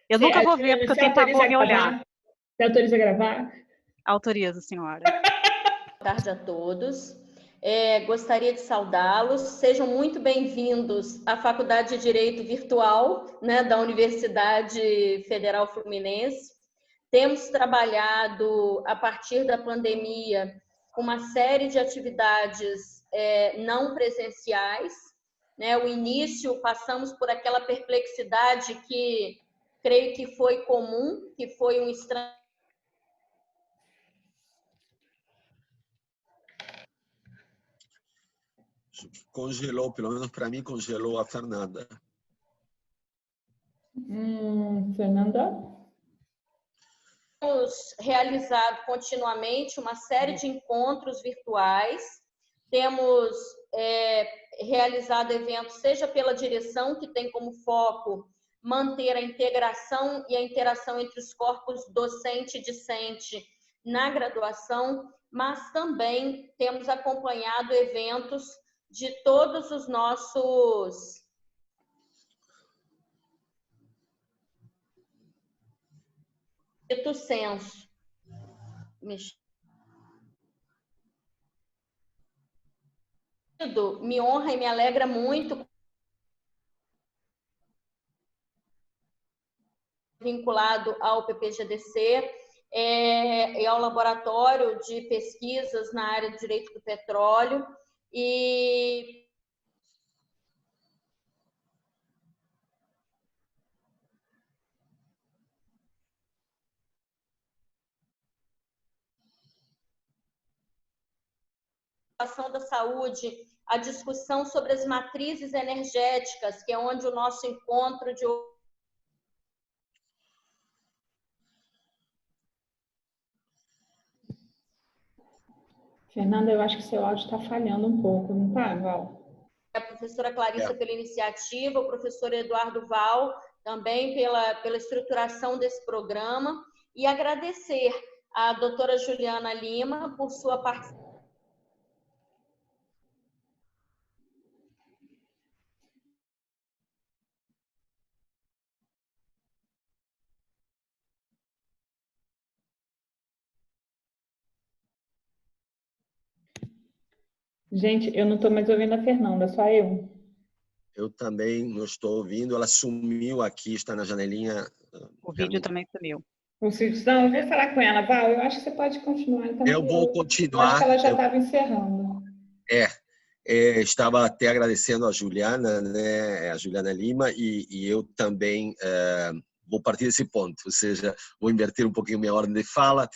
Eu nunca vou ver, porque eu tenho pavor em olhar. Você autoriza a gravar? Autorizo, senhora. Boa tarde a todos. Gostaria de saudá-los. Sejam muito bem-vindos à Faculdade de Direito Virtual, né, da Universidade Federal Fluminense. Temos trabalhado, a partir da pandemia, com uma série de atividades não presenciais. Né? O início, passamos por aquela perplexidade que creio que foi comum, que foi um estranho. Congelou, pelo menos para mim, congelou a Fernanda. Fernanda? Temos realizado continuamente uma série de encontros virtuais, temos realizado eventos, seja pela direção, que tem como foco manter a integração e a interação entre os corpos docente e discente na graduação, mas também temos acompanhado eventos de todos os nossos senso. Me honra e me alegra muito vinculado ao PPGDC e ao laboratório de pesquisas na área do direito do petróleo e da saúde, a discussão sobre as matrizes energéticas, que é onde o nosso encontro de Fernanda, eu acho que seu áudio está falhando um pouco, não está, Val? A professora Clarissa pela iniciativa, o professor Eduardo Val também pela estruturação desse programa e agradecer à doutora Juliana Lima por sua participação. Gente, eu não estou mais ouvindo a Fernanda, só eu. Eu também não estou ouvindo, ela sumiu aqui, está na janelinha. O vídeo também sumiu. Não, eu vou falar com ela, Val, eu acho que você pode continuar. Então, eu vou continuar. Eu acho que ela já estava encerrando. Estava até agradecendo a Juliana, né, a Juliana Lima, e eu também vou partir desse ponto, ou seja, vou inverter um pouquinho minha ordem de fala.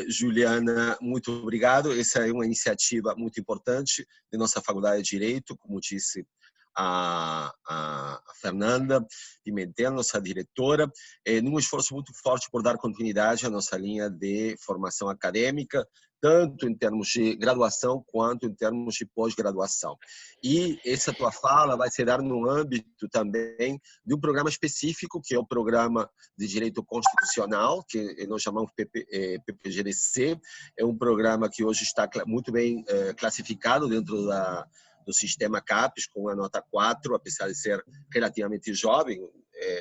Juliana, muito obrigado. Essa é uma iniciativa muito importante de nossa Faculdade de Direito, como disse a Fernanda Pimentel, nossa diretora, num esforço muito forte por dar continuidade à nossa linha de formação acadêmica, tanto em termos de graduação quanto em termos de pós-graduação. E essa tua fala vai se dar no âmbito também de um programa específico, que é o Programa de Direito Constitucional, que nós chamamos PPGDC. É um programa que hoje está muito bem classificado dentro do sistema CAPES, com a nota 4, apesar de ser relativamente jovem,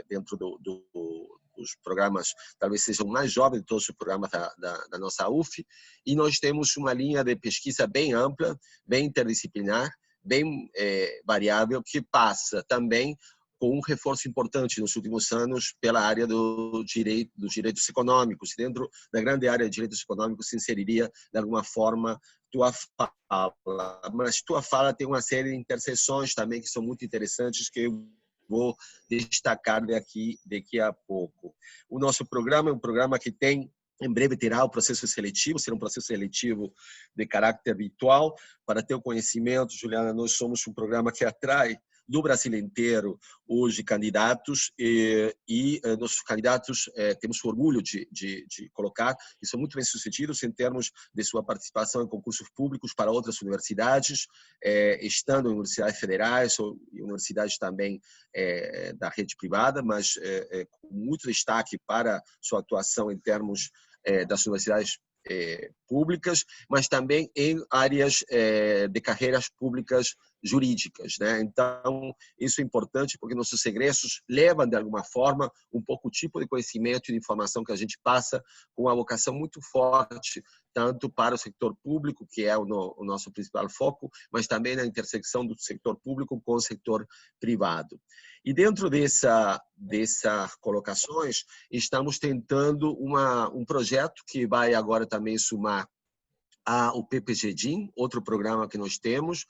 dentro dos programas, talvez sejam mais jovens de todos os programas da nossa UF, e nós temos uma linha de pesquisa bem ampla, bem interdisciplinar, bem variável, que passa também com um reforço importante nos últimos anos pela área dos direitos econômicos. Dentro da grande área de direitos econômicos se inseriria, de alguma forma, tua fala. Mas tua fala tem uma série de interseções também que são muito interessantes, que eu vou destacar daqui a pouco. O nosso programa é um programa que tem, em breve terá o processo seletivo, será um processo seletivo de caráter virtual. Para ter o conhecimento, Juliana, nós somos um programa que atrai do Brasil inteiro hoje candidatos e nossos candidatos temos orgulho de colocar e são muito bem sucedidos em termos de sua participação em concursos públicos para outras universidades, estando em universidades federais ou universidades também da rede privada, mas com muito destaque para sua atuação em termos das universidades públicas, mas também em áreas de carreiras públicas jurídicas, né? Então, isso é importante porque nossos egressos levam, de alguma forma, um pouco o tipo de conhecimento e de informação que a gente passa, com uma vocação muito forte, tanto para o setor público, que é o nosso principal foco, mas também na intersecção do setor público com o setor privado. E dentro dessas colocações, estamos tentando um projeto que vai agora também somar ao PPG-DIN, outro programa que nós temos,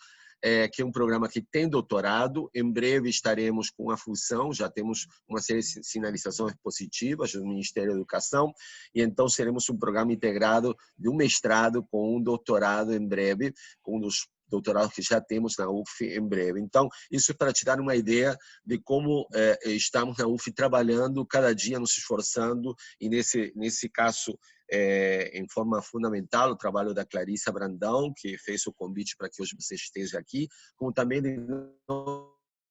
que é um programa que tem doutorado. Em breve estaremos com a fusão, já temos uma série de sinalizações positivas do Ministério da Educação, e então seremos um programa integrado de um mestrado com um doutorado em breve, com um dos doutorados que já temos na UF em breve. Então, isso é para te dar uma ideia de como estamos na UF trabalhando, cada dia nos esforçando, e nesse caso, em forma fundamental, o trabalho da Clarissa Brandão, que fez o convite para que hoje você esteja aqui, como também de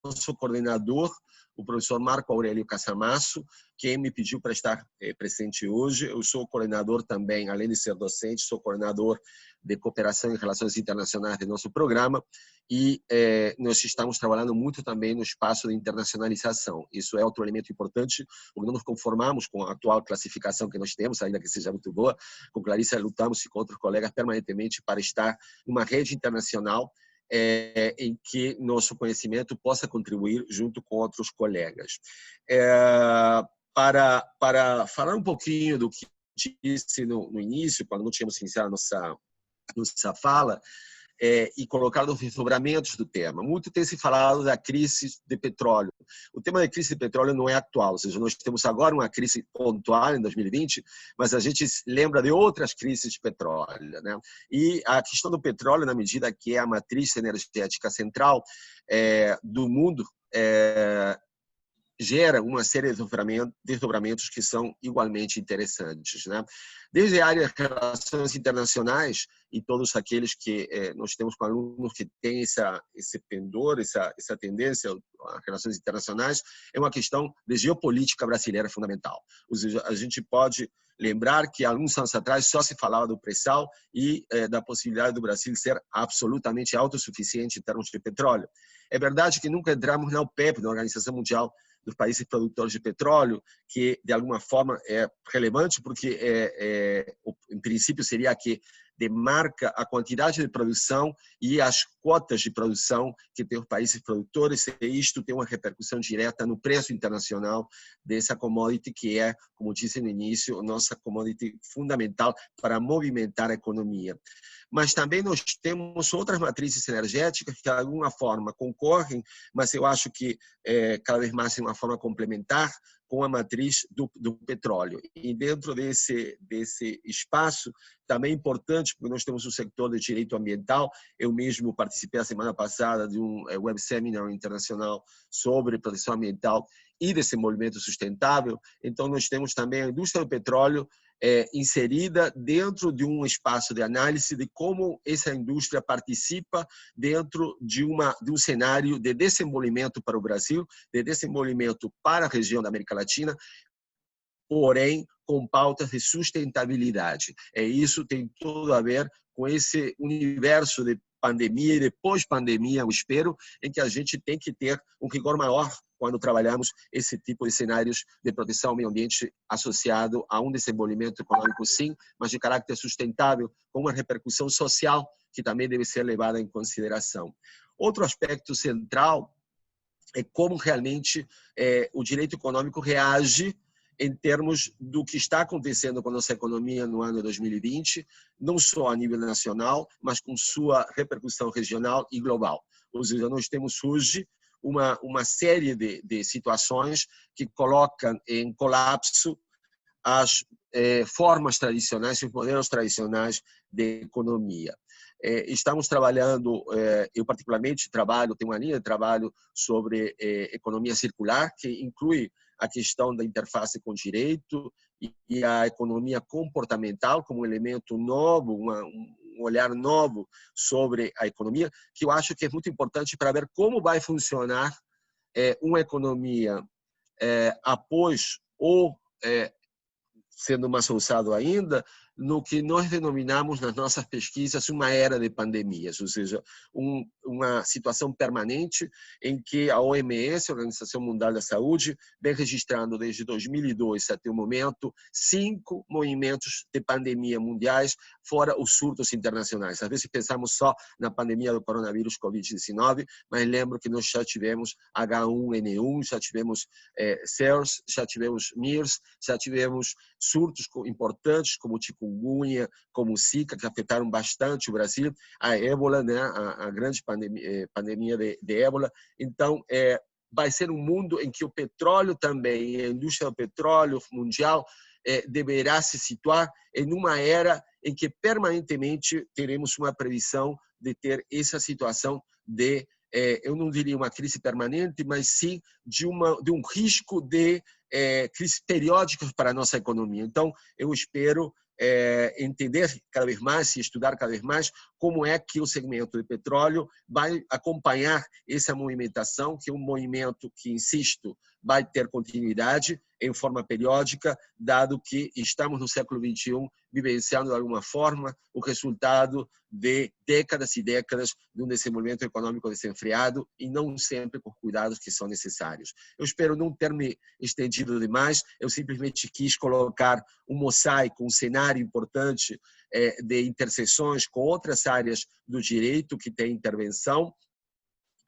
nosso coordenador, o professor Marco Aurélio Casamasso, que me pediu para estar presente hoje. Eu sou coordenador também, além de ser docente, sou coordenador de cooperação e relações internacionais do nosso programa, e nós estamos trabalhando muito também no espaço de internacionalização. Isso é outro elemento importante, porque não nos conformamos com a atual classificação que nós temos, ainda que seja muito boa. Com Clarissa lutamos e com outros colegas permanentemente para estar numa rede internacional em que nosso conhecimento possa contribuir junto com outros colegas. Para falar um pouquinho do que disse no início, quando não tínhamos iniciado nossa fala, e colocar nos desdobramentos do tema. Muito tem se falado da crise de petróleo. O tema da crise de petróleo não é atual, ou seja, nós temos agora uma crise pontual em 2020, mas a gente lembra de outras crises de petróleo, né? E a questão do petróleo, na medida que é a matriz energética central do mundo, gera uma série de desdobramentos que são igualmente interessantes, né? Desde a área de relações internacionais, e todos aqueles que nós temos com alunos que têm esse pendor, essa tendência a relações internacionais, é uma questão de geopolítica brasileira fundamental. Ou seja, a gente pode lembrar que há alguns anos atrás só se falava do pré-sal e da possibilidade do Brasil ser absolutamente autossuficiente em termos de petróleo. É verdade que nunca entramos na OPEP, na Organização Mundial dos Países Produtores de Petróleo, que de alguma forma é relevante, porque em princípio seria a que demarca a quantidade de produção e as cotas de produção que tem os países produtores, e isto tem uma repercussão direta no preço internacional dessa commodity, que é, como disse no início, nossa commodity fundamental para movimentar a economia. Mas também nós temos outras matrizes energéticas que, de alguma forma, concorrem, mas eu acho que cada vez mais de uma forma complementar com a matriz do petróleo. E dentro desse espaço, também é importante, porque nós temos um setor de direito ambiental. Eu mesmo participei a semana passada de um web seminar internacional sobre proteção ambiental e desenvolvimento sustentável. Então, nós temos também a indústria do petróleo inserida dentro de um espaço de análise de como essa indústria participa dentro de um cenário de desenvolvimento para o Brasil, de desenvolvimento para a região da América Latina, porém com pautas de sustentabilidade. Isso tem tudo a ver com esse universo de pandemia e de pós-pandemia, eu espero, em que a gente tem que ter um rigor maior quando trabalhamos esse tipo de cenários de proteção ao meio ambiente associado a um desenvolvimento econômico, sim, mas de caráter sustentável, com uma repercussão social que também deve ser levada em consideração. Outro aspecto central é como realmente o direito econômico reage em termos do que está acontecendo com a nossa economia no ano 2020, não só a nível nacional, mas com sua repercussão regional e global. Ou seja, nós temos hoje uma série de situações que colocam em colapso as formas tradicionais, os modelos tradicionais de economia. Estamos trabalhando, eu particularmente tenho uma linha de trabalho sobre economia circular, que inclui a questão da interface com o direito e a economia comportamental como um elemento novo, um olhar novo sobre a economia, que eu acho que é muito importante para ver como vai funcionar uma economia após ou sendo mais ousado ainda, no que nós denominamos nas nossas pesquisas uma era de pandemias, ou seja, uma situação permanente em que a OMS, a Organização Mundial da Saúde, vem registrando desde 2002 até o momento 5 movimentos de pandemia mundiais, fora os surtos internacionais. Às vezes pensamos só na pandemia do coronavírus Covid-19, mas lembro que nós já tivemos H1N1, já tivemos SARS, já tivemos MERS, já tivemos surtos importantes como chikungunya, como Zika, que afetaram bastante o Brasil, a ébola, né, a grande pandemia de ébola. Então, vai ser um mundo em que o petróleo também, a indústria do petróleo mundial, deverá se situar em uma era em que permanentemente teremos uma previsão de ter essa situação de, eu não diria uma crise permanente, mas sim de um risco de crises periódicas para a nossa economia. Então, eu espero entender cada vez mais e estudar cada vez mais como é que o segmento de petróleo vai acompanhar essa movimentação, que é um movimento que, insisto, vai ter continuidade em forma periódica, dado que estamos no século XXI vivenciando de alguma forma o resultado de décadas e décadas de um desenvolvimento econômico desenfreado e não sempre com cuidados que são necessários. Eu espero não ter me estendido demais, eu simplesmente quis colocar um mosaico, um cenário importante de interseções com outras áreas do direito que tem intervenção.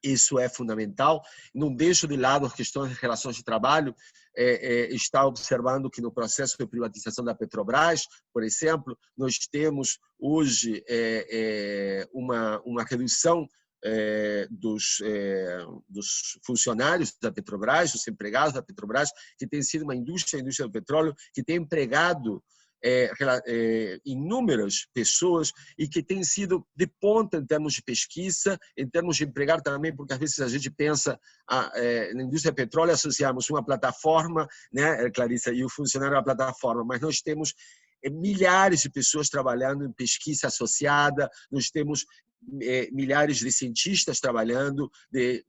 Isso é fundamental. Não deixo de lado as questões de relações de trabalho. Está observando que no processo de privatização da Petrobras, por exemplo, nós temos hoje uma redução dos funcionários da Petrobras, dos empregados da Petrobras, que tem sido a indústria do petróleo, que tem empregado inúmeras pessoas e que tem sido de ponta em termos de pesquisa, em termos de empregar também, porque às vezes a gente pensa na indústria do petróleo, associamos uma plataforma, né, Clarissa, e o funcionário da plataforma, mas nós temos milhares de pessoas trabalhando em pesquisa associada, nós temos milhares de cientistas trabalhando de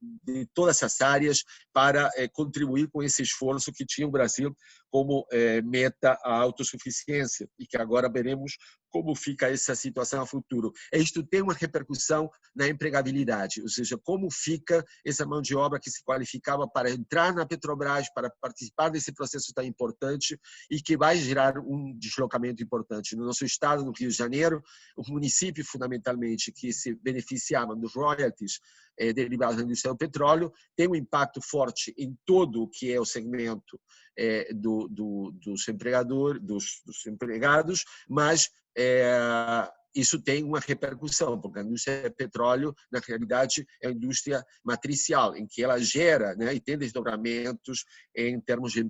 todas essas áreas para contribuir com esse esforço que tinha o Brasil como meta a autossuficiência e que agora veremos como fica essa situação a futuro. Isto tem uma repercussão na empregabilidade, ou seja, como fica essa mão de obra que se qualificava para entrar na Petrobras, para participar desse processo tão importante e que vai gerar um deslocamento importante. No nosso estado, no Rio de Janeiro, o município, fundamentalmente, que se beneficiava dos royalties derivados da indústria do petróleo, tem um impacto forte em todo o que é o segmento dos empregados, mas isso tem uma repercussão, porque a indústria do petróleo, na realidade, é uma indústria matricial, em que ela gera, né, e tem desdobramentos em termos de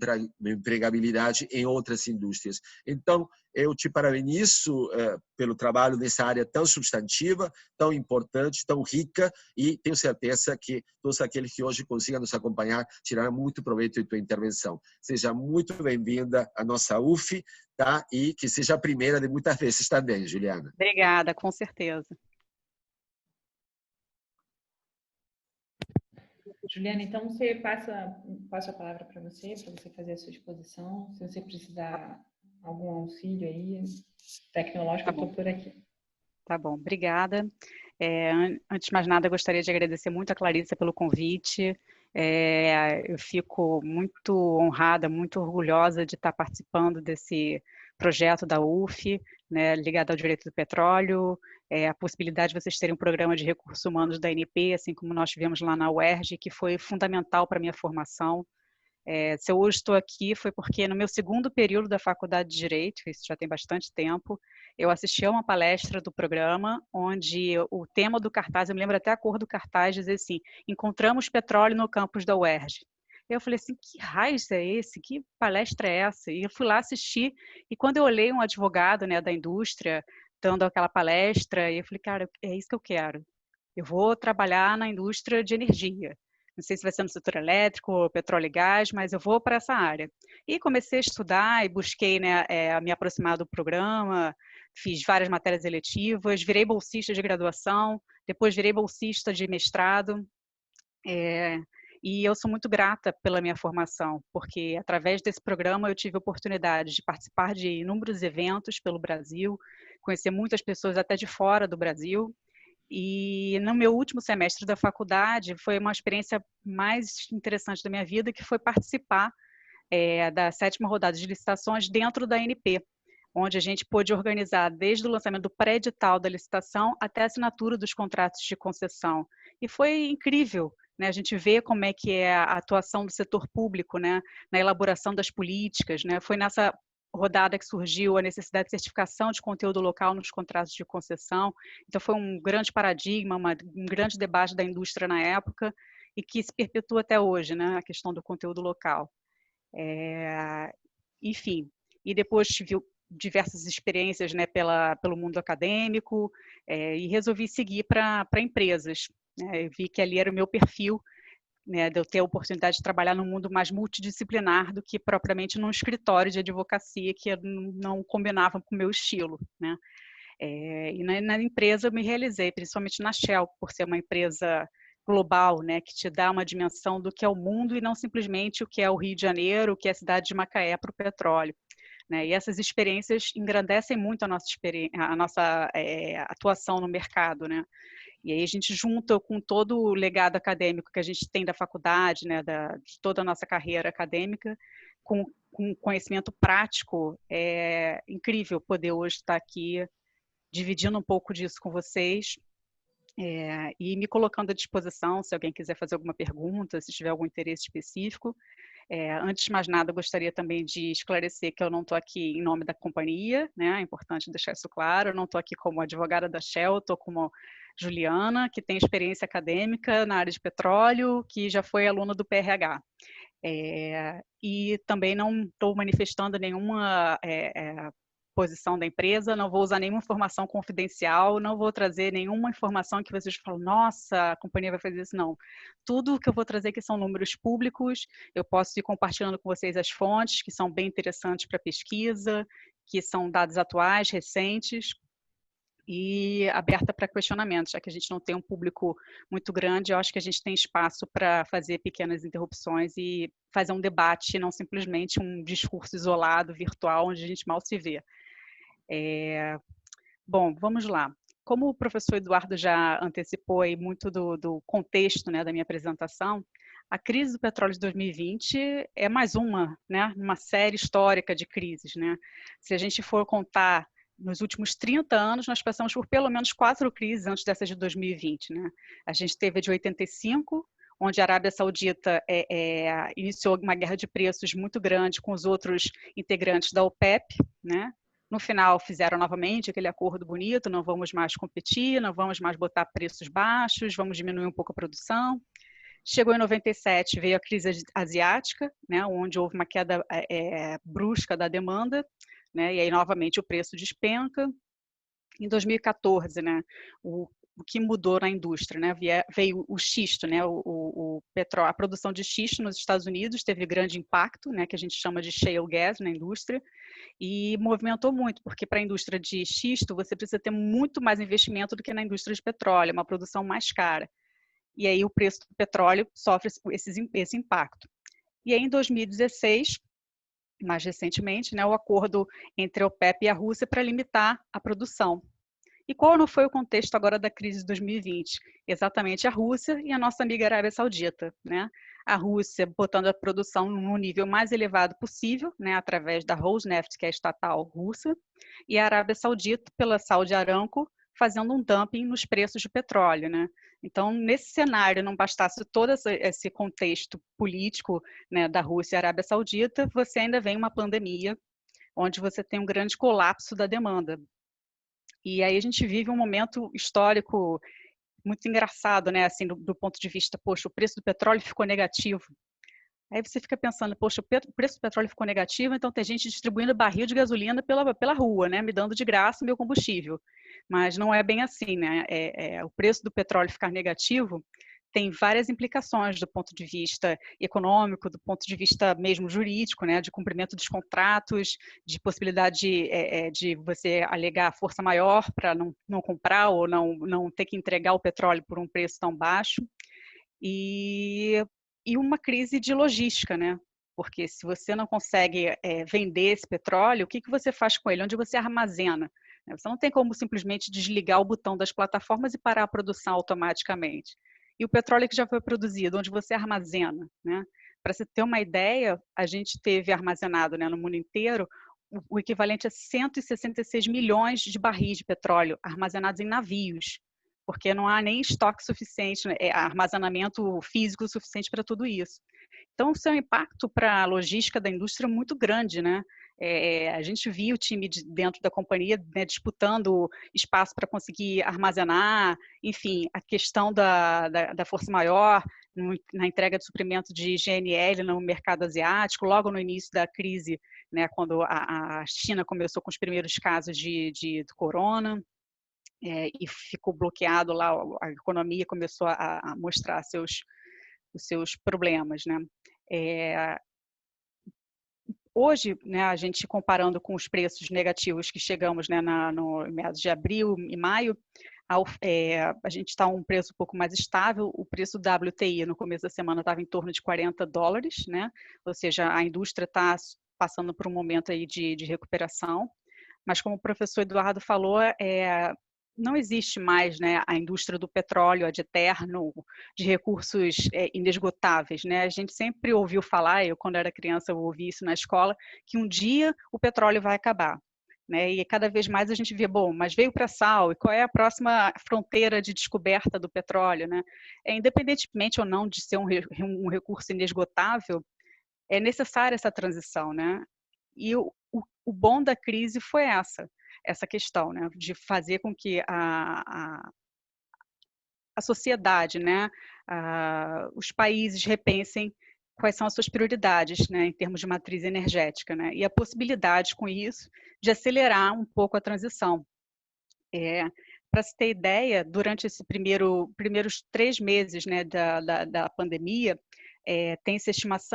empregabilidade em outras indústrias. Então, eu te parabenizo pelo trabalho nessa área tão substantiva, tão importante, tão rica, e tenho certeza que todos aqueles que hoje consigam nos acompanhar tirarão muito proveito de tua intervenção. Seja muito bem-vinda à nossa UF, tá? E que seja a primeira de muitas vezes também, Juliana. Obrigada, com certeza. Juliana, então você passa a palavra para você fazer a sua exposição. Se você precisar algum auxílio aí tecnológico, eu estou por aqui. Tá bom, obrigada. Antes de mais nada, eu gostaria de agradecer muito a Clarissa pelo convite. Eu fico muito honrada, muito orgulhosa de estar participando desse projeto da UF, né, ligado ao direito do petróleo, a possibilidade de vocês terem um programa de recursos humanos da ANP, assim como nós tivemos lá na UERJ, que foi fundamental para a minha formação. Se eu hoje estou aqui foi porque no meu segundo período da Faculdade de Direito, isso já tem bastante tempo, eu assisti a uma palestra do programa, onde o tema do cartaz, eu me lembro até a cor do cartaz, dizia assim: encontramos petróleo no campus da UERJ. Eu falei assim, que raios é esse? Que palestra é essa? E eu fui lá assistir, e quando eu olhei um advogado, né, da indústria dando aquela palestra, eu falei, cara, é isso que eu quero. Eu vou trabalhar na indústria de energia. Não sei se vai ser no setor elétrico, petróleo e gás, mas eu vou para essa área. E comecei a estudar e busquei, né, me aproximar do programa, fiz várias matérias eletivas, virei bolsista de graduação, depois virei bolsista de mestrado. E eu sou muito grata pela minha formação, porque através desse programa eu tive a oportunidade de participar de inúmeros eventos pelo Brasil, conhecer muitas pessoas até de fora do Brasil. E no meu último semestre da faculdade foi uma experiência mais interessante da minha vida, que foi participar da 7ª rodada de licitações dentro da ANP, onde a gente pôde organizar desde o lançamento do pré-edital da licitação até a assinatura dos contratos de concessão. E foi incrível, né? A gente vê como é que é a atuação do setor público, né? Na elaboração das políticas, né? Foi nessa rodada que surgiu a necessidade de certificação de conteúdo local nos contratos de concessão. Então foi um grande paradigma, um grande debate da indústria na época e que se perpetua até hoje, né? A questão do conteúdo local. Enfim, e depois tive diversas experiências, né, pelo mundo acadêmico, e resolvi seguir para empresas. Né? Eu vi que ali era o meu perfil, né, de eu ter a oportunidade de trabalhar num mundo mais multidisciplinar do que propriamente num escritório de advocacia, que não combinava com o meu estilo. Né? E na empresa eu me realizei, principalmente na Shell, por ser uma empresa global, né, que te dá uma dimensão do que é o mundo e não simplesmente o que é o Rio de Janeiro, o que é a cidade de Macaé para o petróleo. Né? E essas experiências engrandecem muito a nossa atuação no mercado. Né? E aí a gente junta com todo o legado acadêmico que a gente tem da faculdade, né, de toda a nossa carreira acadêmica, com conhecimento prático. É incrível poder hoje estar aqui dividindo um pouco disso com vocês. E me colocando à disposição, se alguém quiser fazer alguma pergunta, se tiver algum interesse específico. Antes de mais nada, eu gostaria também de esclarecer que eu não estou aqui em nome da companhia, né? É importante deixar isso claro, eu não estou aqui como advogada da Shell, estou como Juliana, que tem experiência acadêmica na área de petróleo, que já foi aluna do PRH. E também não estou manifestando nenhuma posição da empresa, não vou usar nenhuma informação confidencial, não vou trazer nenhuma informação que vocês falam, nossa, a companhia vai fazer isso, não. Tudo que eu vou trazer aqui são números públicos, eu posso ir compartilhando com vocês as fontes, que são bem interessantes para pesquisa, que são dados atuais, recentes, e aberta para questionamentos, já que a gente não tem um público muito grande, eu acho que a gente tem espaço para fazer pequenas interrupções e fazer um debate, não simplesmente um discurso isolado, virtual, onde a gente mal se vê. Bom, vamos lá. Como o professor Eduardo já antecipou aí muito do contexto, né, da minha apresentação, a crise do petróleo de 2020 é mais uma série histórica de crises. Né? Se a gente for contar nos últimos 30 anos, nós passamos por pelo menos 4 crises antes dessa de 2020. Né? A gente teve a de 85, onde a Arábia Saudita iniciou uma guerra de preços muito grande com os outros integrantes da OPEP, né? No final, fizeram novamente aquele acordo bonito, não vamos mais competir, não vamos mais botar preços baixos, vamos diminuir um pouco a produção. Chegou em 97, veio a crise asiática, né, onde houve uma queda brusca da demanda, né, e aí novamente o preço despenca. Em 2014, né, o que mudou na indústria, né? Veio o xisto, né? O petróleo, a produção de xisto nos Estados Unidos teve grande impacto, né? Que a gente chama de shale gas na indústria, e movimentou muito, porque para a indústria de xisto você precisa ter muito mais investimento do que na indústria de petróleo, uma produção mais cara. E aí o preço do petróleo sofre esse impacto. E aí em 2016, mais recentemente, né, o acordo entre a OPEP e a Rússia para limitar a produção. E qual não foi o contexto agora da crise de 2020? Exatamente a Rússia e a nossa amiga Arábia Saudita. Né? A Rússia botando a produção no nível mais elevado possível, né, através da Rosneft, que é a estatal russa, e a Arábia Saudita, pela Saudi Aramco, fazendo um dumping nos preços de petróleo. Né? Então, nesse cenário, não bastasse todo esse contexto político, né, da Rússia e Arábia Saudita, você ainda vem uma pandemia, onde você tem um grande colapso da demanda. E aí a gente vive um momento histórico muito engraçado, né? Assim, do ponto de vista, poxa, o preço do petróleo ficou negativo. Aí você fica pensando, poxa, o preço do petróleo ficou negativo, então tem gente distribuindo barril de gasolina pela rua, né? Me dando de graça o meu combustível. Mas não é bem assim, né? O preço do petróleo ficar negativo tem várias implicações do ponto de vista econômico, do ponto de vista mesmo jurídico, né, de cumprimento dos contratos, de possibilidade de você alegar força maior para não comprar ou não ter que entregar o petróleo por um preço tão baixo. E e uma crise de logística, né? Porque se você não consegue vender esse petróleo, o que você faz com ele? Onde você armazena? Você não tem como simplesmente desligar o botão das plataformas e parar a produção automaticamente. E o petróleo que já foi produzido, onde você armazena, né? Para você ter uma ideia, a gente teve armazenado, né, no mundo inteiro o equivalente a 166 milhões de barris de petróleo armazenados em navios, porque não há nem estoque suficiente, armazenamento físico suficiente para tudo isso. Então, isso é um impacto para a logística da indústria muito grande, né? A gente viu o time dentro da companhia, né, disputando espaço para conseguir armazenar, enfim, a questão da força maior na entrega de suprimento de GNL no mercado asiático, logo no início da crise, né, quando a China começou com os primeiros casos de corona, e ficou bloqueado lá, a economia começou a mostrar os seus problemas, né? Hoje, né, a gente comparando com os preços negativos que chegamos, né, no meados de abril e maio, a gente está a um preço um pouco mais estável. O preço do WTI no começo da semana estava em torno de $40, né? Ou seja, a indústria está passando por um momento aí de recuperação. Mas como o professor Eduardo falou, não existe mais, né, a indústria do petróleo ad eterno, de recursos inesgotáveis, né? A gente sempre ouviu falar, eu quando era criança eu ouvi isso na escola, que um dia o petróleo vai acabar. Né? E cada vez mais a gente vê, bom, mas veio para sal, e qual é a próxima fronteira de descoberta do petróleo? Né? Independentemente ou não de ser um recurso inesgotável, é necessária essa transição. Né? E o bom da crise foi essa questão, né, de fazer com que a sociedade, né, os países repensem quais são as suas prioridades, né, em termos de matriz energética, né, e a possibilidade com isso de acelerar um pouco a transição. Para se ter ideia, durante esse primeiros 3 meses, né, da pandemia, tem-se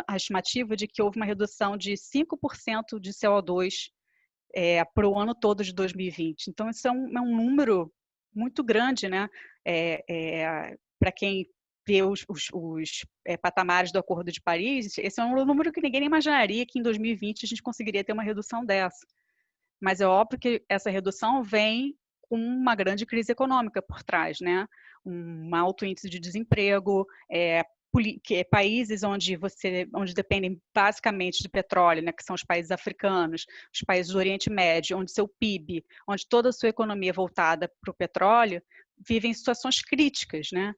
a estimativa de que houve uma redução de 5% de CO2 para o ano todo de 2020. Então, isso é um número muito grande, né? Para quem vê os patamares do Acordo de Paris, esse é um número que ninguém imaginaria que em 2020 a gente conseguiria ter uma redução dessa. Mas é óbvio que essa redução vem com uma grande crise econômica por trás, né? Um alto índice de desemprego, países onde dependem basicamente de petróleo, né, que são os países africanos, os países do Oriente Médio, onde seu PIB, onde toda a sua economia é voltada para o petróleo, vivem situações críticas, né?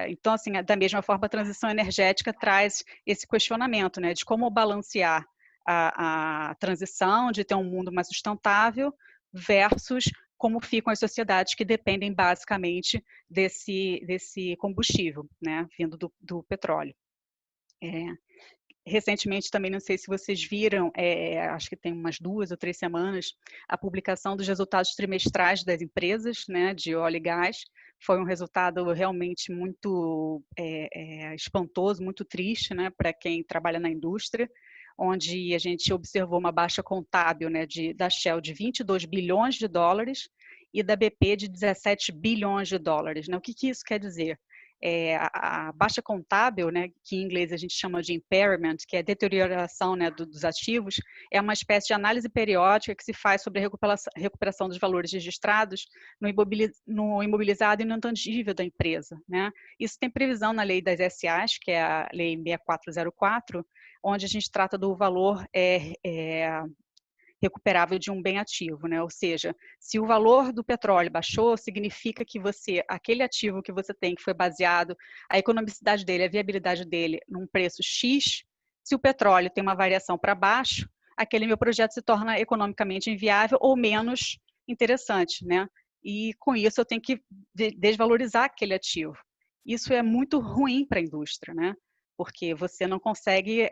Então, assim, da mesma forma, a transição energética traz esse questionamento, né, de como balancear a transição, de ter um mundo mais sustentável versus como ficam as sociedades que dependem basicamente desse combustível, né, vindo do petróleo. Recentemente, também não sei se vocês viram, acho que tem umas 2 ou 3 semanas, a publicação dos resultados trimestrais das empresas, né, de óleo e gás. Foi um resultado realmente muito espantoso, muito triste, né, para quem trabalha na indústria, onde a gente observou uma baixa contábil, né, da Shell de 22 bilhões de dólares e da BP de 17 bilhões de dólares. Né? O que isso quer dizer? A baixa contábil, né, que em inglês a gente chama de impairment, que é a deterioração, né, dos ativos, é uma espécie de análise periódica que se faz sobre a recuperação dos valores registrados no imobilizado e no intangível da empresa. Né? Isso tem previsão na lei das SAs, que é a lei 6404, onde a gente trata do valor recuperável de um bem ativo, né? Ou seja, se o valor do petróleo baixou, significa que aquele ativo que você tem, que foi baseado, a economicidade dele, a viabilidade dele num preço X, se o petróleo tem uma variação para baixo, aquele meu projeto se torna economicamente inviável ou menos interessante, né? E com isso eu tenho que desvalorizar aquele ativo. Isso é muito ruim para a indústria, né? Porque você não consegue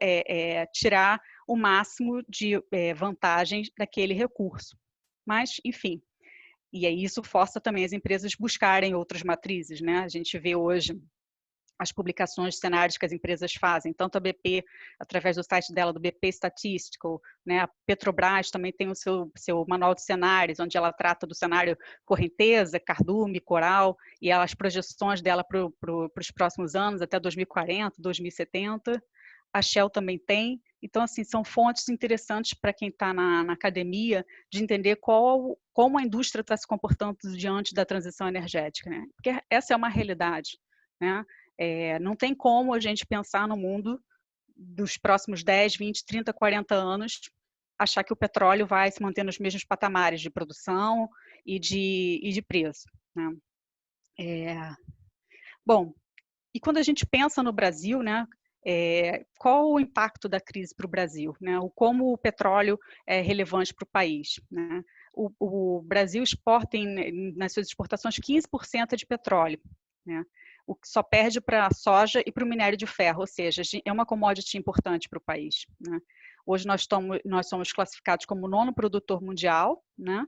tirar o máximo de vantagens daquele recurso. Mas, enfim, e aí isso força também as empresas buscarem outras matrizes, né? A gente vê hoje as publicações de cenários que as empresas fazem, tanto a BP, através do site dela, do BP Statistical, né? A Petrobras também tem o seu manual de cenários, onde ela trata do cenário correnteza, cardume, coral, e as projeções dela para os próximos anos, até 2040, 2070. A Shell também tem. Então, assim, são fontes interessantes para quem está na academia de entender como a indústria está se comportando diante da transição energética, né? Porque essa é uma realidade, né? Não tem como a gente pensar no mundo dos próximos 10, 20, 30, 40 anos, achar que o petróleo vai se manter nos mesmos patamares de produção e de preço, né? Bom, e quando a gente pensa no Brasil, né, qual o impacto da crise para o Brasil, né? Como o petróleo é relevante para o país, né? O Brasil exporta nas suas exportações 15% de petróleo, né? O que só perde para a soja e para o minério de ferro, ou seja, é uma commodity importante para o país, né? Hoje nós somos classificados como o 9º produtor mundial, né?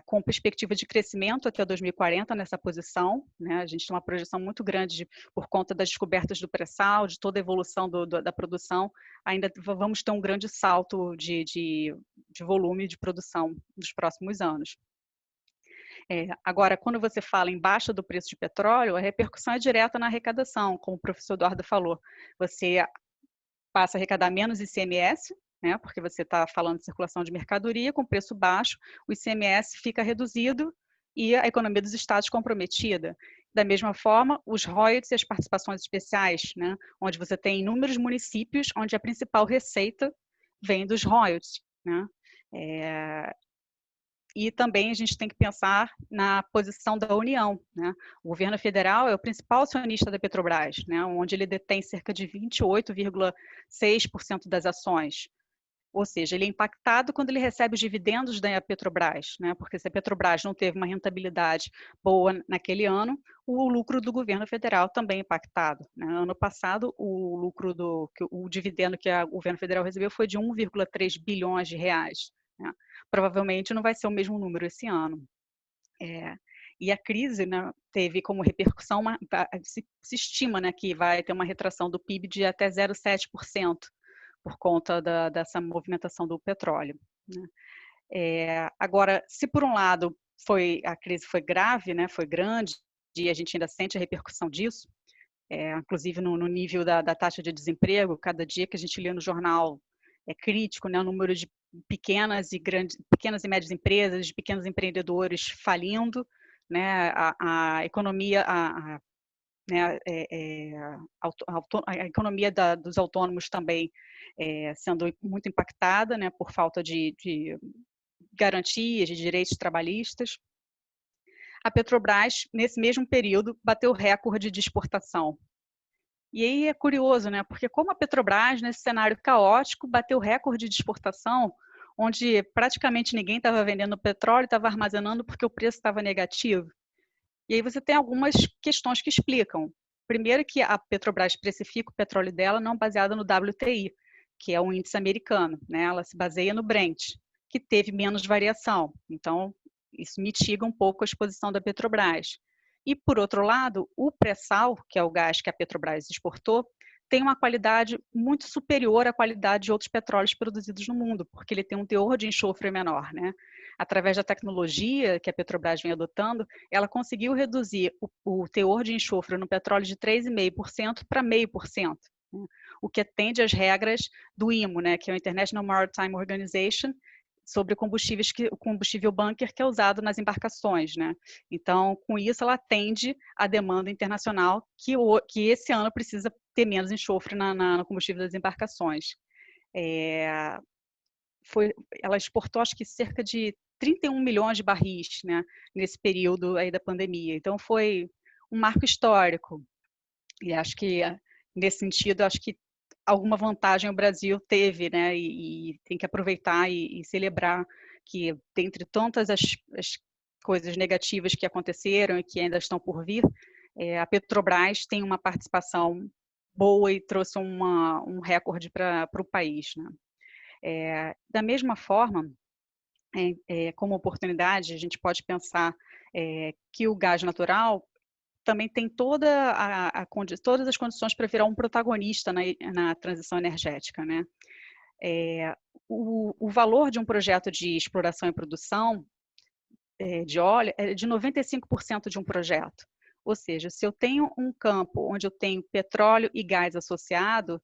Com perspectiva de crescimento até 2040 nessa posição, né? A gente tem uma projeção muito grande por conta das descobertas do pré-sal, de toda a evolução da produção, ainda vamos ter um grande salto de volume de produção nos próximos anos. Agora, quando você fala em baixa do preço de petróleo, a repercussão é direta na arrecadação, como o professor Eduardo falou. Você passa a arrecadar menos ICMS, né, porque você está falando de circulação de mercadoria com preço baixo, o ICMS fica reduzido e a economia dos estados comprometida. Da mesma forma, os royalties e as participações especiais, né, onde você tem inúmeros municípios onde a principal receita vem dos royalties, né? E também a gente tem que pensar na posição da União, né? O governo federal é o principal acionista da Petrobras, né? Onde ele detém cerca de 28,6% das ações. Ou seja, ele é impactado quando ele recebe os dividendos da Petrobras, né? Porque se a Petrobras não teve uma rentabilidade boa naquele ano, o lucro do governo federal também é impactado, né? Ano passado, o dividendo que o governo federal recebeu foi de 1,3 bilhões de reais, né? Provavelmente não vai ser o mesmo número esse ano. E a crise, né, teve como repercussão, se estima, né, que vai ter uma retração do PIB de até 0,7%, por conta dessa movimentação do petróleo, né? Agora, se por um lado a crise foi grave, né, foi grande, e a gente ainda sente a repercussão disso, inclusive no nível da taxa de desemprego, cada dia que a gente lê no jornal é crítico, né, o número de pequenas e médias empresas, de pequenos empreendedores falindo, né, a economia, né, a economia dos autônomos também sendo muito impactada, né, por falta de garantias, de direitos trabalhistas. A Petrobras, nesse mesmo período, bateu recorde de exportação. E aí é curioso, né, porque como a Petrobras, nesse cenário caótico, bateu recorde de exportação, onde praticamente ninguém estava vendendo petróleo, estava armazenando porque o preço estava negativo. E aí você tem algumas questões que explicam. Primeiro que a Petrobras precifica o petróleo dela não baseada no WTI, que é um índice americano, né? Ela se baseia no Brent, que teve menos variação. Então, isso mitiga um pouco a exposição da Petrobras. E, por outro lado, o pré-sal, que é o gás que a Petrobras exportou, tem uma qualidade muito superior à qualidade de outros petróleos produzidos no mundo, porque ele tem um teor de enxofre menor, né? Através da tecnologia que a Petrobras vem adotando, ela conseguiu reduzir o teor de enxofre no petróleo de 3,5% para 0,5%, né? O que atende às regras do IMO, né, que é o International Maritime Organization, sobre o combustível bunker que é usado nas embarcações, né? Então, com isso, ela atende à demanda internacional que esse ano precisa ter menos enxofre no combustível das embarcações. Ela exportou, acho que cerca de 31 milhões de barris, né, nesse período aí da pandemia. Então, foi um marco histórico. E acho que, nesse sentido, acho que alguma vantagem o Brasil teve, né, e tem que aproveitar e celebrar que, dentre tantas as coisas negativas que aconteceram e que ainda estão por vir, a Petrobras tem uma participação boa e trouxe um recorde para o país, né? Da mesma forma, como oportunidade, a gente pode pensar que o gás natural também tem todas as condições para virar um protagonista na transição energética, né? O valor de um projeto de exploração e produção de óleo é de 95% de um projeto. Ou seja, se eu tenho um campo onde eu tenho petróleo e gás associado,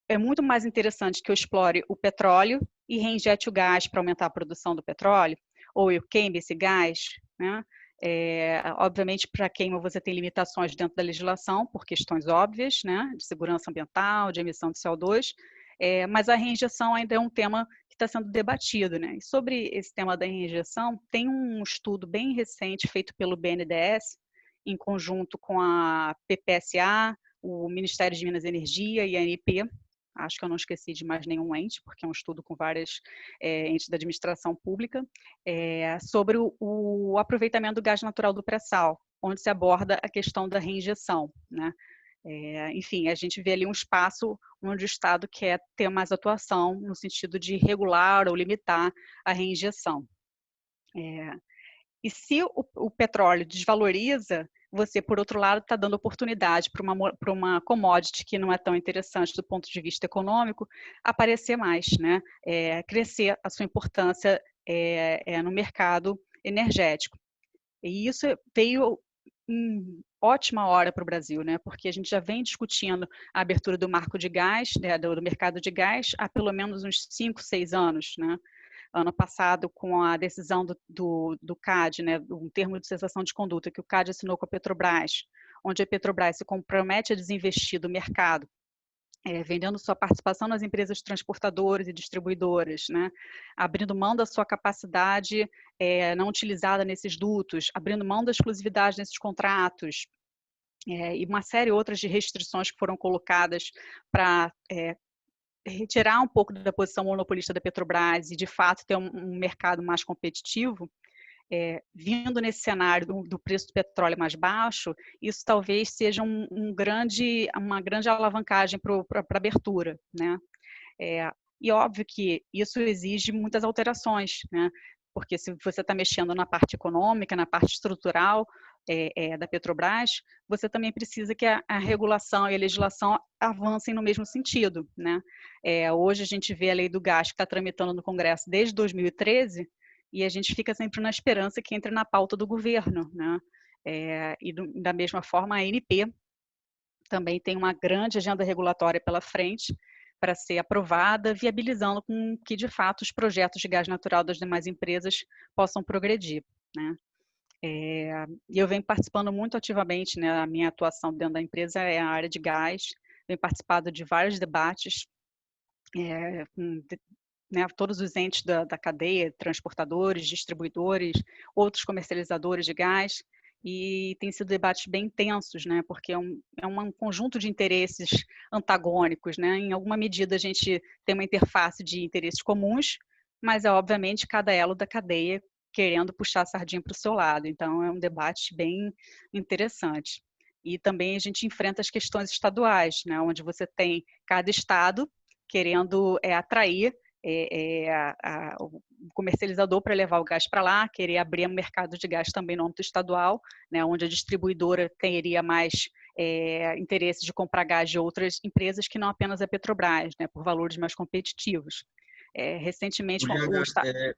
é muito mais interessante que eu explore o petróleo e reinjete o gás para aumentar a produção do petróleo, ou eu queime esse gás, né? Obviamente, para queima você tem limitações dentro da legislação, por questões óbvias, né? De segurança ambiental, de emissão de CO2, mas a reinjeção ainda é um tema que está sendo debatido, né? E sobre esse tema da reinjeção, tem um estudo bem recente feito pelo BNDES, em conjunto com a PPSA, o Ministério de Minas e Energia e a ANP. Acho que eu não esqueci de mais nenhum ente, porque é um estudo com várias entes da administração pública, sobre o aproveitamento do gás natural do pré-sal, onde se aborda a questão da reinjeção, né? Enfim, a gente vê ali um espaço onde o Estado quer ter mais atuação no sentido de regular ou limitar a reinjeção. E se o petróleo desvaloriza, você, por outro lado, está dando oportunidade para uma commodity que não é tão interessante do ponto de vista econômico aparecer mais, né? Crescer a sua importância no mercado energético. E isso veio em ótima hora para o Brasil, né? Porque a gente já vem discutindo a abertura do marco de gás, né? do mercado de gás, há pelo menos uns 5, 6 anos, né? Ano passado, com a decisão do CAD, né, um termo de cessação de conduta que o CAD assinou com a Petrobras, onde a Petrobras se compromete a desinvestir do mercado, vendendo sua participação nas empresas transportadoras e distribuidoras, né, abrindo mão da sua capacidade não utilizada nesses dutos, abrindo mão da exclusividade nesses contratos, e uma série outras de restrições que foram colocadas para retirar um pouco da posição monopolista da Petrobras e, de fato, ter um mercado mais competitivo, vindo nesse cenário do preço do petróleo mais baixo, isso talvez seja uma grande alavancagem para a abertura, né? E óbvio que isso exige muitas alterações, né? Porque se você está mexendo na parte econômica, na parte estrutural da Petrobras, você também precisa que a regulação e a legislação avancem no mesmo sentido, né? Hoje a gente vê a lei do gás que está tramitando no Congresso desde 2013 e a gente fica sempre na esperança que entre na pauta do governo, né? E da mesma forma a ANP também tem uma grande agenda regulatória pela frente para ser aprovada, viabilizando com que, de fato, os projetos de gás natural das demais empresas possam progredir, né? E eu venho participando muito ativamente, né? A minha atuação dentro da empresa é a área de gás, venho participado de vários debates, né, todos os entes da cadeia, transportadores, distribuidores, outros comercializadores de gás, e tem sido debates bem intensos, né, porque é um conjunto de interesses antagônicos, né, em alguma medida a gente tem uma interface de interesses comuns, mas obviamente cada elo da cadeia querendo puxar a sardinha para o seu lado, então é um debate bem interessante. E também a gente enfrenta as questões estaduais, né, onde você tem cada estado querendo atrair o comercializador para levar o gás para lá, querer abrir um mercado de gás também no âmbito estadual, né, onde a distribuidora teria mais interesse de comprar gás de outras empresas que não apenas a Petrobras, né, por valores mais competitivos. Recentemente, Juliana,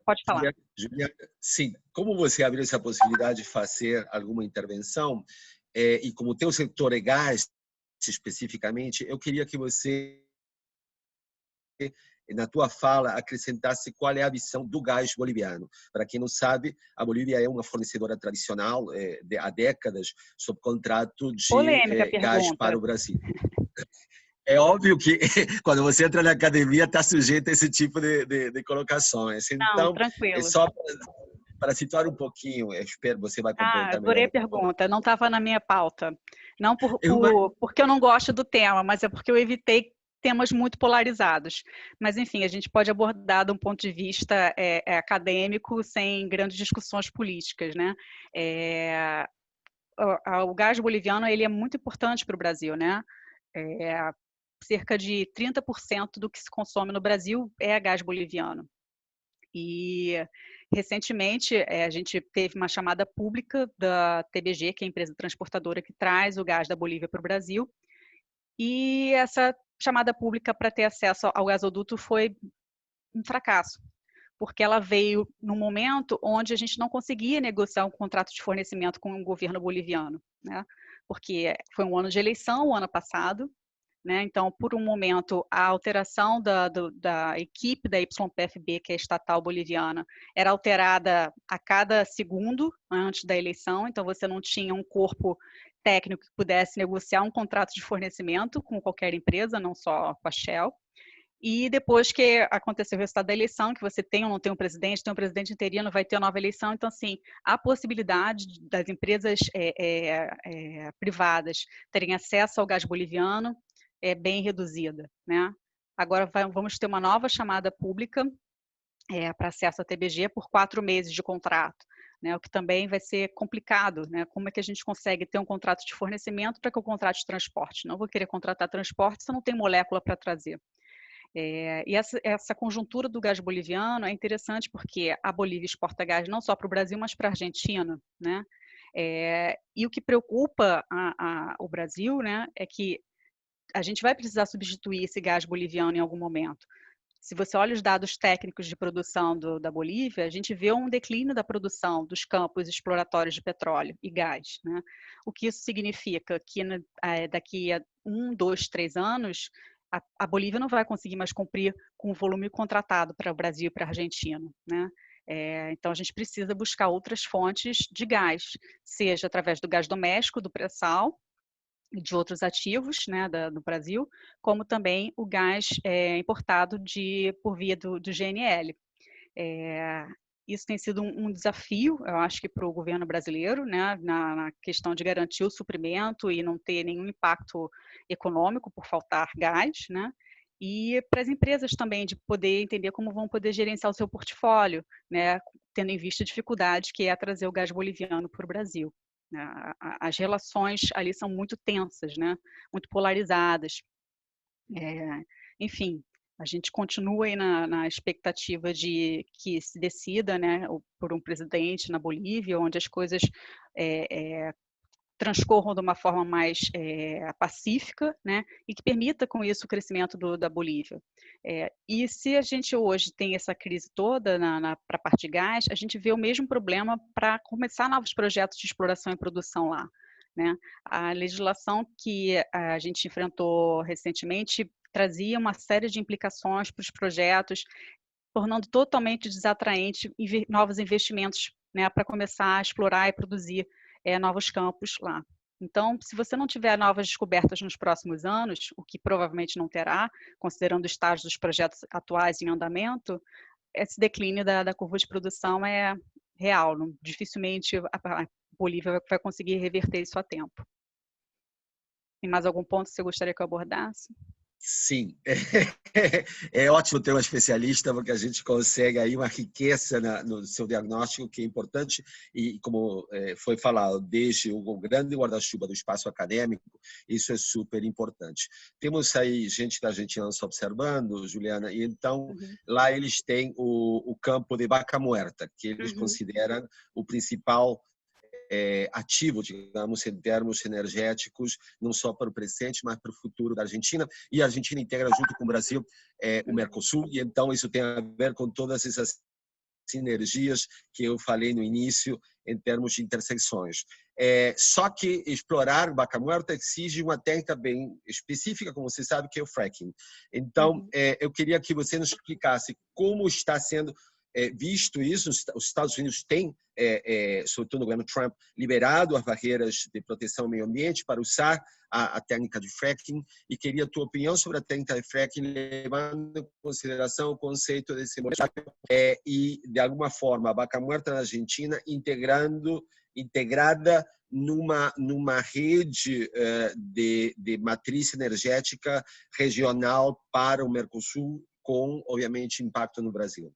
pode falar. Juliana, sim, como você abriu essa possibilidade de fazer alguma intervenção, e como o teu setor é gás, especificamente, eu queria que você, na tua fala, acrescentasse qual é a visão do gás boliviano. Para quem não sabe, a Bolívia é uma fornecedora tradicional há décadas, sob contrato de gás para o Brasil. É óbvio que quando você entra na academia está sujeito a esse tipo de colocações. Então, tranquilo. É só para situar um pouquinho, espero você vai complementar melhor. Adorei a pergunta, não estava na minha pauta. Não porque eu não gosto do tema, mas é porque eu evitei temas muito polarizados. Mas, enfim, a gente pode abordar de um ponto de vista acadêmico sem grandes discussões políticas, né? O gás boliviano ele é muito importante para o Brasil, né? Cerca de 30% do que se consome no Brasil é gás boliviano. E recentemente a gente teve uma chamada pública da TBG, que é a empresa transportadora que traz o gás da Bolívia para o Brasil, e essa chamada pública para ter acesso ao gasoduto foi um fracasso, porque ela veio num momento onde a gente não conseguia negociar um contrato de fornecimento com o governo boliviano, né? Porque foi um ano de eleição, o ano passado, né? Então, por um momento, a alteração da equipe da YPFB, que é a estatal boliviana, era alterada a cada segundo antes da eleição, então você não tinha um corpo técnico que pudesse negociar um contrato de fornecimento com qualquer empresa, não só com a Shell. E depois que aconteceu o resultado da eleição, que você tem ou não tem um presidente interino, vai ter uma nova eleição. Então, assim, a possibilidade das empresas privadas terem acesso ao gás boliviano é bem reduzida, né? Agora vamos ter uma nova chamada pública para acesso à TBG por 4 meses de contrato, né? O que também vai ser complicado, né? Como é que a gente consegue ter um contrato de fornecimento para que o contrato de transporte? Não vou querer contratar transporte se eu não tem molécula para trazer. E essa conjuntura do gás boliviano é interessante porque a Bolívia exporta gás não só para o Brasil, mas para a Argentina, né? E o que preocupa o Brasil, né, é que a gente vai precisar substituir esse gás boliviano em algum momento. Se você olha os dados técnicos de produção da Bolívia, a gente vê um declínio da produção dos campos exploratórios de petróleo e gás, né? O que isso significa? Que daqui a 1, 2, 3 anos, a Bolívia não vai conseguir mais cumprir com o volume contratado para o Brasil e para a Argentina, né? Então, a gente precisa buscar outras fontes de gás, seja através do gás doméstico, do pré-sal, e de outros ativos, né, do Brasil, como também o gás importado por via do GNL. Isso tem sido um desafio, eu acho que para o governo brasileiro, né, na questão de garantir o suprimento e não ter nenhum impacto econômico por faltar gás, né, e para as empresas também de poder entender como vão poder gerenciar o seu portfólio, né, tendo em vista a dificuldade que é trazer o gás boliviano para o Brasil. As relações ali são muito tensas, né, muito polarizadas. Enfim, a gente continua aí na expectativa de que se decida, né, por um presidente na Bolívia, onde as coisas transcorram de uma forma mais pacífica, né, e que permita com isso o crescimento da Bolívia. E se a gente hoje tem essa crise toda para a parte de gás, a gente vê o mesmo problema para começar novos projetos de exploração e produção lá, né? A legislação que a gente enfrentou recentemente trazia uma série de implicações para os projetos, tornando totalmente desatraente novos investimentos, né, para começar a explorar e produzir novos campos lá. Então, se você não tiver novas descobertas nos próximos anos, o que provavelmente não terá, considerando o estágio dos projetos atuais em andamento, esse declínio da curva de produção é real. Dificilmente a Bolívia vai conseguir reverter isso a tempo. Tem mais algum ponto que você gostaria que eu abordasse? Sim, é ótimo ter um especialista, porque a gente consegue aí uma riqueza no seu diagnóstico que é importante e, como foi falado, desde o grande guarda-chuva do espaço acadêmico, isso é super importante. Temos aí gente da Argentina nos observando, Juliana, e então lá eles têm o campo de Vaca Muerta, que eles consideram o principal ativo, digamos, em termos energéticos, não só para o presente, mas para o futuro da Argentina. E a Argentina integra junto com o Brasil o Mercosul, e então isso tem a ver com todas essas sinergias que eu falei no início em termos de intersecções. Só que explorar Vaca Muerta exige uma técnica bem específica, como você sabe, que é o fracking. Então, eu queria que você nos explicasse como está sendo visto isso. Os Estados Unidos têm, sobretudo no governo Trump, liberado as barreiras de proteção ao meio ambiente para usar a técnica de fracking, e queria a tua opinião sobre a técnica de fracking, levando em consideração o conceito desse e, de alguma forma, a Vaca Muerta na Argentina integrada numa rede de matriz energética regional para o Mercosul, com, obviamente, impacto no Brasil.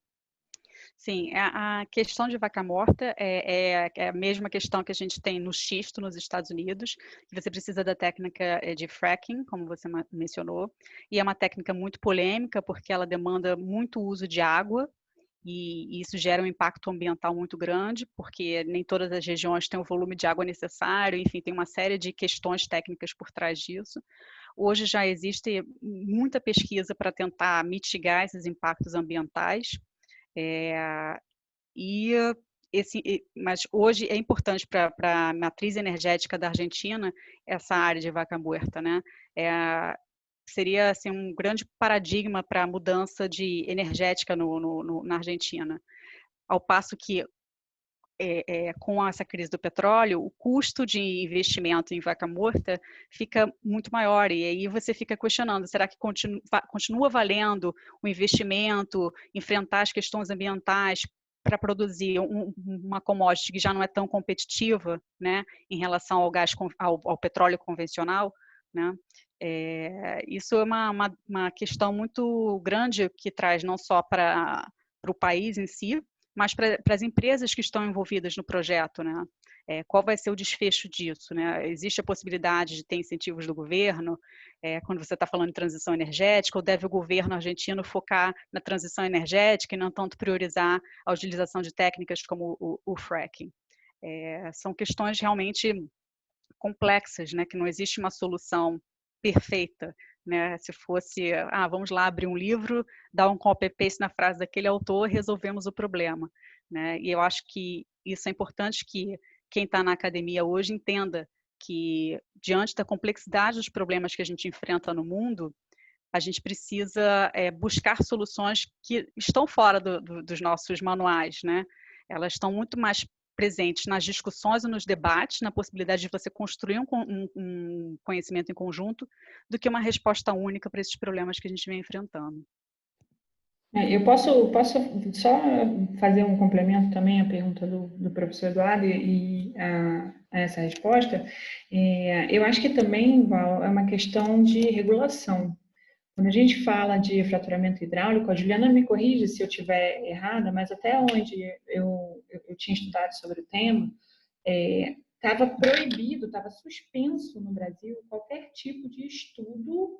Sim, a questão de vaca morta é a mesma questão que a gente tem no xisto nos Estados Unidos, que você precisa da técnica de fracking, como você mencionou, e é uma técnica muito polêmica, porque ela demanda muito uso de água, e isso gera um impacto ambiental muito grande, porque nem todas as regiões têm o volume de água necessário, enfim, tem uma série de questões técnicas por trás disso. Hoje já existe muita pesquisa para tentar mitigar esses impactos ambientais, mas hoje é importante para a matriz energética da Argentina essa área de Vaca Muerta, né? Seria assim, um grande paradigma para a mudança energética na Argentina. Ao passo que, com essa crise do petróleo, o custo de investimento em Vaca Muerta fica muito maior, e aí você fica questionando, será que continua valendo o investimento, enfrentar as questões ambientais para produzir uma commodity que já não é tão competitiva, né, em relação ao petróleo convencional, né? Isso é uma questão muito grande que traz não só para o país em si, mas para as empresas que estão envolvidas no projeto, né? Qual vai ser o desfecho disso, né? Existe a possibilidade de ter incentivos do governo, quando você está falando de transição energética, ou deve o governo argentino focar na transição energética e não tanto priorizar a utilização de técnicas como o fracking? São questões realmente complexas, né? Que não existe uma solução perfeita, né? Se fosse, vamos lá abrir um livro, dar um copy-paste na frase daquele autor, resolvemos o problema, né? E eu acho que isso é importante que quem está na academia hoje entenda que, diante da complexidade dos problemas que a gente enfrenta no mundo, a gente precisa buscar soluções que estão fora dos nossos manuais, né? Elas estão muito mais presentes nas discussões e nos debates, na possibilidade de você construir um conhecimento em conjunto, do que uma resposta única para esses problemas que a gente vem enfrentando. Eu posso só fazer um complemento também à pergunta do professor Eduardo e a essa resposta. Eu acho que também, Val, é uma questão de regulação. Quando a gente fala de fraturamento hidráulico, a Juliana me corrige se eu estiver errada, mas até onde eu tinha estudado sobre o tema, estava proibido, estava suspenso no Brasil qualquer tipo de estudo,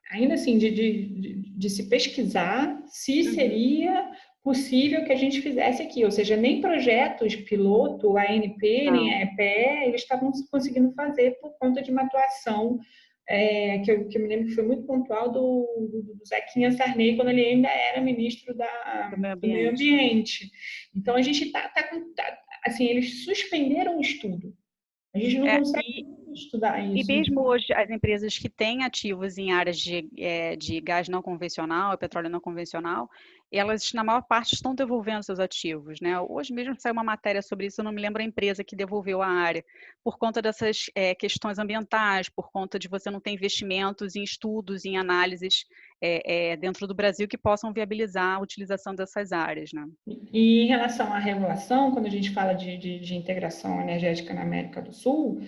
ainda assim, de se pesquisar se seria possível que a gente fizesse aqui. Ou seja, nem projetos piloto, a ANP, nem a EPE, eles estavam conseguindo fazer por conta de uma atuação que eu me lembro que foi muito pontual do Zequinha Sarney, quando ele ainda era ministro do meio ambiente. Então, a gente assim, eles suspenderam o estudo. A gente não consegue estudar isso. E mesmo hoje, as empresas que têm ativos em áreas de gás não convencional, petróleo não convencional, elas, na maior parte, estão devolvendo seus ativos, né? Hoje mesmo saiu uma matéria sobre isso, eu não me lembro a empresa que devolveu a área, por conta dessas questões ambientais, por conta de você não ter investimentos em estudos, em análises dentro do Brasil que possam viabilizar a utilização dessas áreas, né? E em relação à regulação, quando a gente fala de integração energética na América do Sul,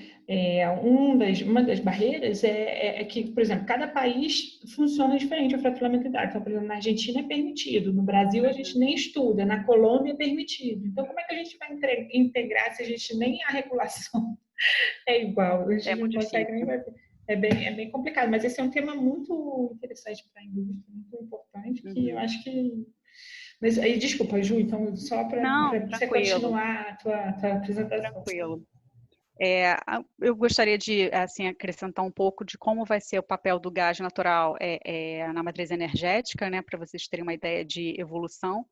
uma das barreiras é que, por exemplo, cada país funciona diferente o fraturamento hidráulico. Então, por exemplo, na Argentina é permitido, no Brasil a gente nem estuda, na Colômbia é permitido. Então, como é que a gente vai integrar se a gente nem a regulação é igual? A gente não consegue nem fazer. É bem complicado, mas esse é um tema muito interessante para a indústria, muito importante, que eu acho que... Mas aí, desculpa, Ju, então, só para você continuar a tua apresentação. Tranquilo. Eu gostaria de assim, acrescentar um pouco de como vai ser o papel do gás natural na matriz energética, né, para vocês terem uma ideia de evolução.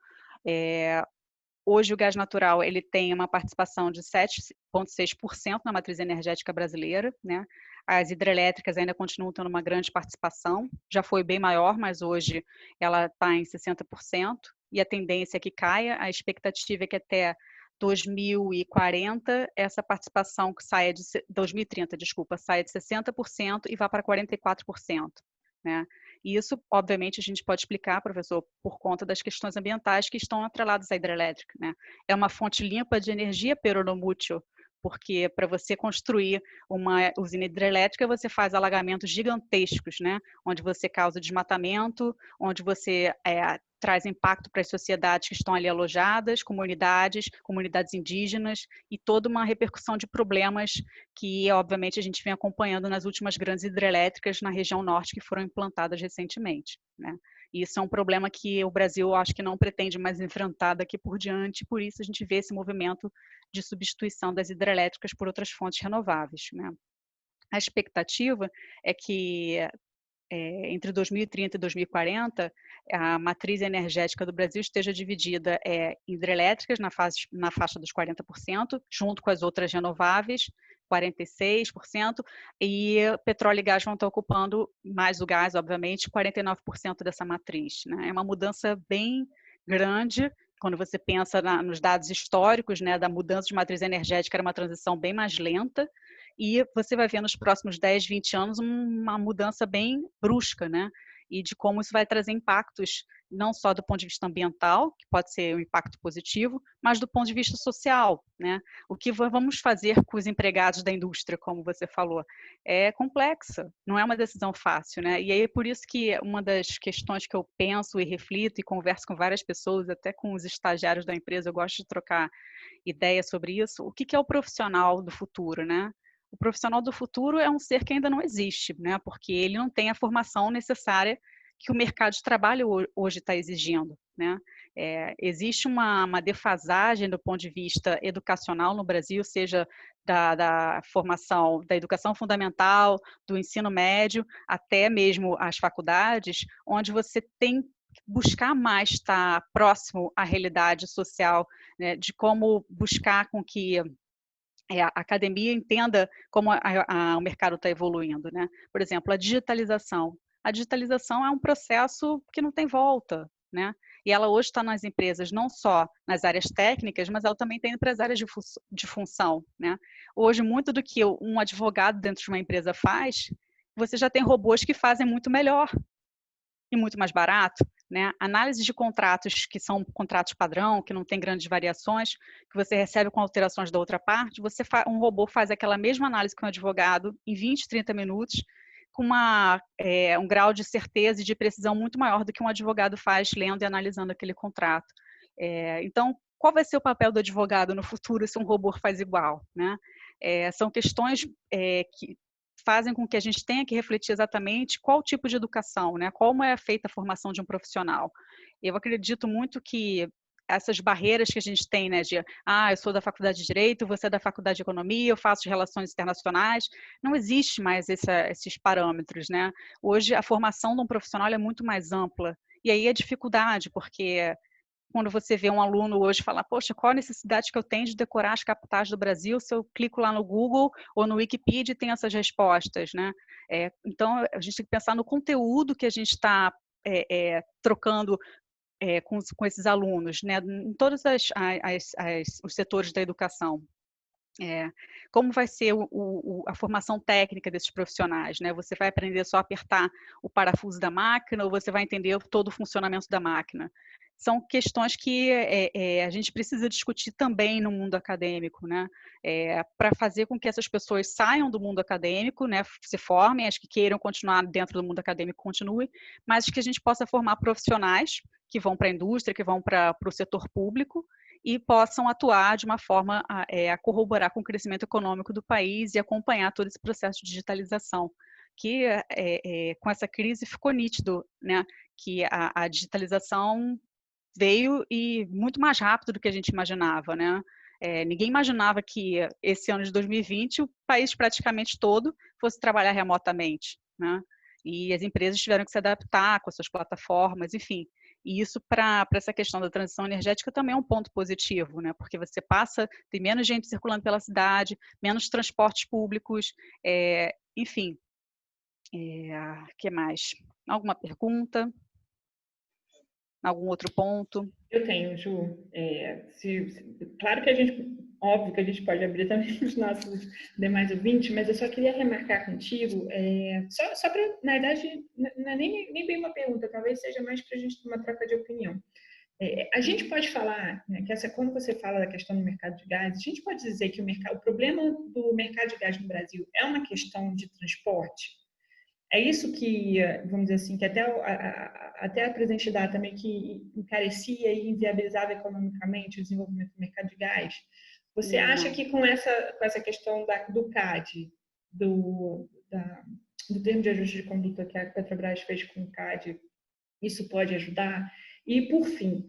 Hoje o gás natural ele tem uma participação de 7,6% na matriz energética brasileira, né? As hidrelétricas ainda continuam tendo uma grande participação, já foi bem maior, mas hoje ela está em 60%, e a tendência é que caia. A expectativa é que até 2040 essa participação que saia de 2030, desculpa, saia de 60% e vá para 44%, né? E isso, obviamente, a gente pode explicar, professor, por conta das questões ambientais que estão atreladas à hidrelétrica, né? É uma fonte limpa de energia peronomútil, porque para você construir uma usina hidrelétrica, você faz alagamentos gigantescos, né? Onde você causa desmatamento, onde você traz impacto para as sociedades que estão ali alojadas, comunidades indígenas, e toda uma repercussão de problemas que, obviamente, a gente vem acompanhando nas últimas grandes hidrelétricas na região norte que foram implantadas recentemente, né? E isso é um problema que o Brasil, acho que não pretende mais enfrentar daqui por diante, por isso a gente vê esse movimento de substituição das hidrelétricas por outras fontes renováveis, né? A expectativa é que entre 2030 e 2040, a matriz energética do Brasil esteja dividida em hidrelétricas na faixa dos 40%, junto com as outras renováveis, 46%, e petróleo e gás vão estar ocupando, mais o gás, obviamente, 49% dessa matriz, né? É uma mudança bem grande, quando você pensa nos dados históricos, né, da mudança de matriz energética, era uma transição bem mais lenta, e você vai ver nos próximos 10, 20 anos uma mudança bem brusca, né? E de como isso vai trazer impactos, não só do ponto de vista ambiental, que pode ser um impacto positivo, mas do ponto de vista social, né? O que vamos fazer com os empregados da indústria, como você falou, é complexa, não é uma decisão fácil, né? E aí é por isso que uma das questões que eu penso e reflito e converso com várias pessoas, até com os estagiários da empresa, eu gosto de trocar ideias sobre isso, o que é o profissional do futuro, né? O profissional do futuro é um ser que ainda não existe, né? Porque ele não tem a formação necessária que o mercado de trabalho hoje está exigindo, né? Existe uma defasagem do ponto de vista educacional no Brasil, seja da formação, da educação fundamental, do ensino médio, até mesmo as faculdades, onde você tem que buscar mais estar próximo à realidade social, né? De como buscar com que a academia entenda como o mercado está evoluindo, né? Por exemplo, a digitalização. A digitalização é um processo que não tem volta, né? E ela hoje está nas empresas, não só nas áreas técnicas, mas ela também tem para as áreas de função, né? Hoje, muito do que um advogado dentro de uma empresa faz, você já tem robôs que fazem muito melhor e muito mais barato, né? Análise de contratos que são contratos padrão, que não tem grandes variações, que você recebe com alterações da outra parte, um robô faz aquela mesma análise que um advogado em 20, 30 minutos, com um grau de certeza e de precisão muito maior do que um advogado faz lendo e analisando aquele contrato. Então, qual vai ser o papel do advogado no futuro se um robô faz igual, né? São questões que fazem com que a gente tenha que refletir exatamente qual tipo de educação, né? Como é feita a formação de um profissional. Eu acredito muito que essas barreiras que a gente tem, né, de eu sou da faculdade de Direito, você é da faculdade de Economia, eu faço Relações Internacionais, não existe mais esses parâmetros, né? Hoje a formação de um profissional é muito mais ampla, e aí a dificuldade, porque quando você vê um aluno hoje falar, poxa, qual a necessidade que eu tenho de decorar as capitais do Brasil se eu clico lá no Google ou no Wikipedia e tem essas respostas, né? Então, a gente tem que pensar no conteúdo que a gente está trocando com esses alunos, né? Em todos os setores da educação. Como vai ser a formação técnica desses profissionais, né? Você vai aprender só a apertar o parafuso da máquina ou você vai entender todo o funcionamento da máquina? São questões que a gente precisa discutir também no mundo acadêmico, né? Para fazer com que essas pessoas saiam do mundo acadêmico, né? Se formem, as que queiram continuar dentro do mundo acadêmico continuem, mas que a gente possa formar profissionais que vão para a indústria, que vão para o setor público, e possam atuar de uma forma a corroborar com o crescimento econômico do país e acompanhar todo esse processo de digitalização, que com essa crise ficou nítido, né, que a digitalização veio e muito mais rápido do que a gente imaginava, né? Ninguém imaginava que esse ano de 2020 o país praticamente todo fosse trabalhar remotamente, né? E as empresas tiveram que se adaptar com as suas plataformas, enfim. E isso, para essa questão da transição energética, também é um ponto positivo, né? Porque você tem menos gente circulando pela cidade, menos transportes públicos, enfim. Que mais? Alguma pergunta? Algum outro ponto? Eu tenho, Ju. Claro que óbvio que a gente pode abrir também os nossos demais ouvintes, mas eu só queria remarcar contigo, só para, na verdade, não é nem bem uma pergunta, talvez seja mais para a gente ter uma troca de opinião. A gente pode falar, né, que quando você fala da questão do mercado de gás, a gente pode dizer que o problema do mercado de gás no Brasil é uma questão de transporte? É isso que, vamos dizer assim, que até a presidente dá também que encarecia e inviabilizava economicamente o desenvolvimento do mercado de gás. Você acha que com essa questão do CAD, do termo de ajuste de conduta que a Petrobras fez com o CAD, isso pode ajudar? E, por fim,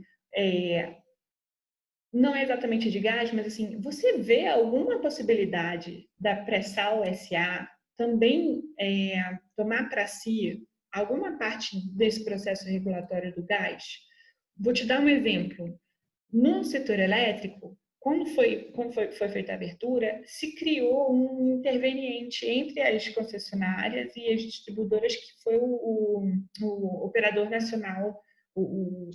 não é exatamente de gás, mas assim, você vê alguma possibilidade da Pré-Sal SA também tomar para si alguma parte desse processo regulatório do gás? Vou te dar um exemplo. No setor elétrico, quando foi feita a abertura, se criou um interveniente entre as concessionárias e as distribuidoras, que foi o operador nacional, o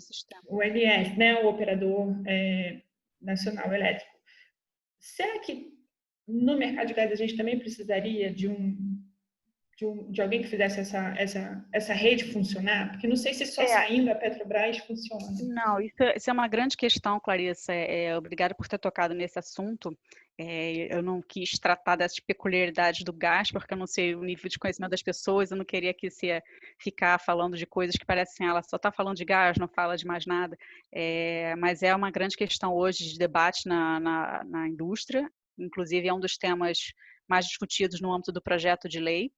ONS, né, o operador nacional elétrico. Será que no mercado de gás a gente também precisaria de alguém que fizesse essa rede funcionar? Porque não sei se só saindo a Petrobras funciona. Não, isso é uma grande questão, Clarissa. Obrigada por ter tocado nesse assunto. Eu não quis tratar das peculiaridades do gás, porque eu não sei o nível de conhecimento das pessoas, eu não queria que você ficar falando de coisas que parecem, ela só está falando de gás, não fala de mais nada. Mas é uma grande questão hoje de debate na indústria, inclusive é um dos temas mais discutidos no âmbito do projeto de lei.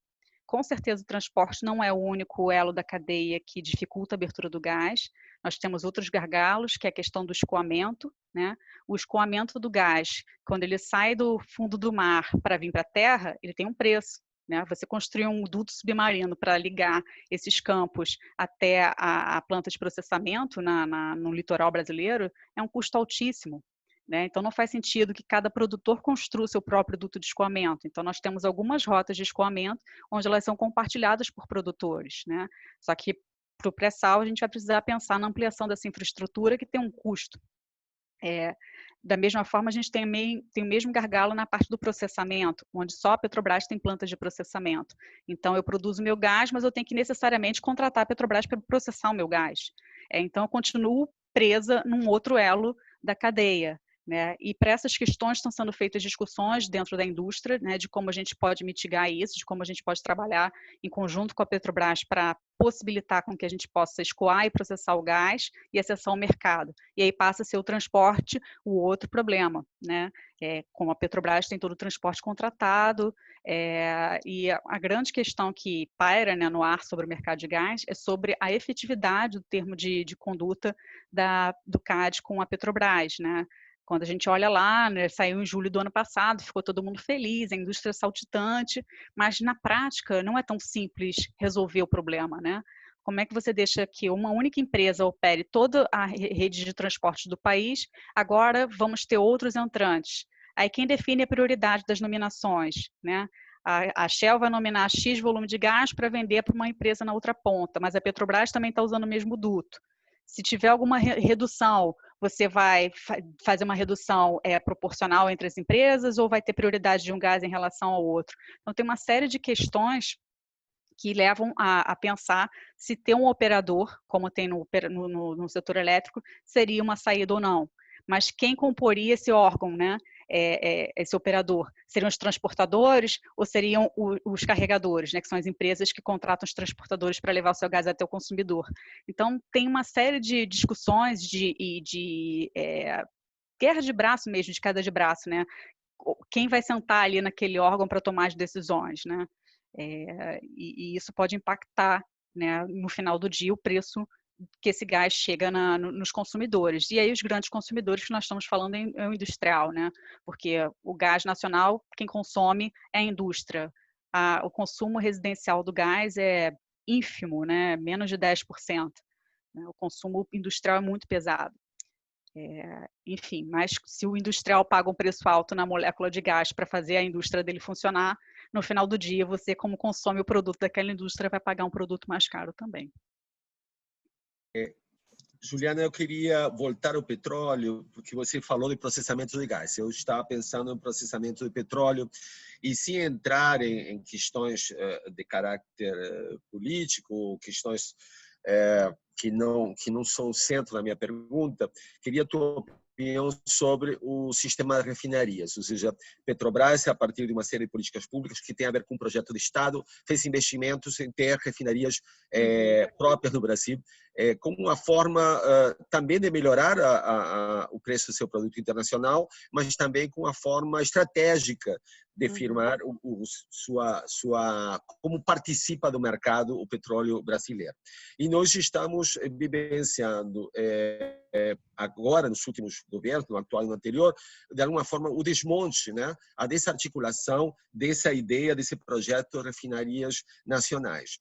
Com certeza o transporte não é o único elo da cadeia que dificulta a abertura do gás. Nós temos outros gargalos, que é a questão do escoamento, né? O escoamento do gás, quando ele sai do fundo do mar para vir para a terra, ele tem um preço, né? Você construir um duto submarino para ligar esses campos até a planta de processamento no litoral brasileiro é um custo altíssimo. Né? Então, não faz sentido que cada produtor construa o seu próprio duto de escoamento. Então, nós temos algumas rotas de escoamento onde elas são compartilhadas por produtores. Né? Só que, para o pré-sal, a gente vai precisar pensar na ampliação dessa infraestrutura que tem um custo. Da mesma forma, a gente tem o mesmo gargalo na parte do processamento, onde só a Petrobras tem plantas de processamento. Então, eu produzo meu gás, mas eu tenho que necessariamente contratar a Petrobras para processar o meu gás. Então, eu continuo presa num outro elo da cadeia. Né? E para essas questões estão sendo feitas discussões dentro da indústria, né, de como a gente pode mitigar isso, de como a gente pode trabalhar em conjunto com a Petrobras para possibilitar com que a gente possa escoar e processar o gás e acessar o mercado. E aí passa a ser o transporte o outro problema, né? Como a Petrobras tem todo o transporte contratado, e a grande questão que paira, né, no ar sobre o mercado de gás é sobre a efetividade do termo de conduta do CAD com a Petrobras, né? Quando a gente olha lá, né, saiu em julho do ano passado, ficou todo mundo feliz, a indústria saltitante, mas na prática não é tão simples resolver o problema, né? Como é que você deixa que uma única empresa opere toda a rede de transporte do país? Agora vamos ter outros entrantes. Aí quem define a prioridade das nominações, né? A Shell vai nominar X volume de gás para vender para uma empresa na outra ponta, mas a Petrobras também está usando o mesmo duto. Se tiver alguma redução, você vai fazer uma redução proporcional entre as empresas ou vai ter prioridade de um gás em relação ao outro? Então, tem uma série de questões que levam a pensar se ter um operador, como tem no setor elétrico, seria uma saída ou não. Mas quem comporia esse órgão, né? Esse operador? Seriam os transportadores ou seriam os carregadores, né? Que são as empresas que contratam os transportadores para levar o seu gás até o consumidor. Então, tem uma série de discussões de guerra de braço mesmo, de queda de braço, né? Quem vai sentar ali naquele órgão para tomar as decisões, né? E isso pode impactar, né, no final do dia, o preço que esse gás chega nos consumidores. E aí os grandes consumidores que nós estamos falando é o industrial, né? Porque o gás nacional, quem consome é a indústria. O consumo residencial do gás é ínfimo, né? Menos de 10%. Né? O consumo industrial é muito pesado. Enfim, mas se o industrial paga um preço alto na molécula de gás para fazer a indústria dele funcionar, no final do dia, você, como consome o produto daquela indústria, vai pagar um produto mais caro também. Juliana, eu queria voltar ao petróleo, porque você falou de processamento de gás. Eu estava pensando em processamento de petróleo e sem entrar em questões de caráter político, questões que não são o centro da minha pergunta, queria a tua sobre o sistema de refinarias, ou seja, Petrobras, a partir de uma série de políticas públicas que tem a ver com um projeto de Estado, fez investimentos em ter refinarias próprias no Brasil, como uma forma também de melhorar o preço do seu produto internacional, mas também com uma forma estratégica de firmar como participa do mercado o petróleo brasileiro. E nós estamos vivenciando agora, nos últimos governos, no atual e no anterior, de alguma forma, o desmonte, né? A desarticulação dessa ideia, desse projeto de refinarias nacionais.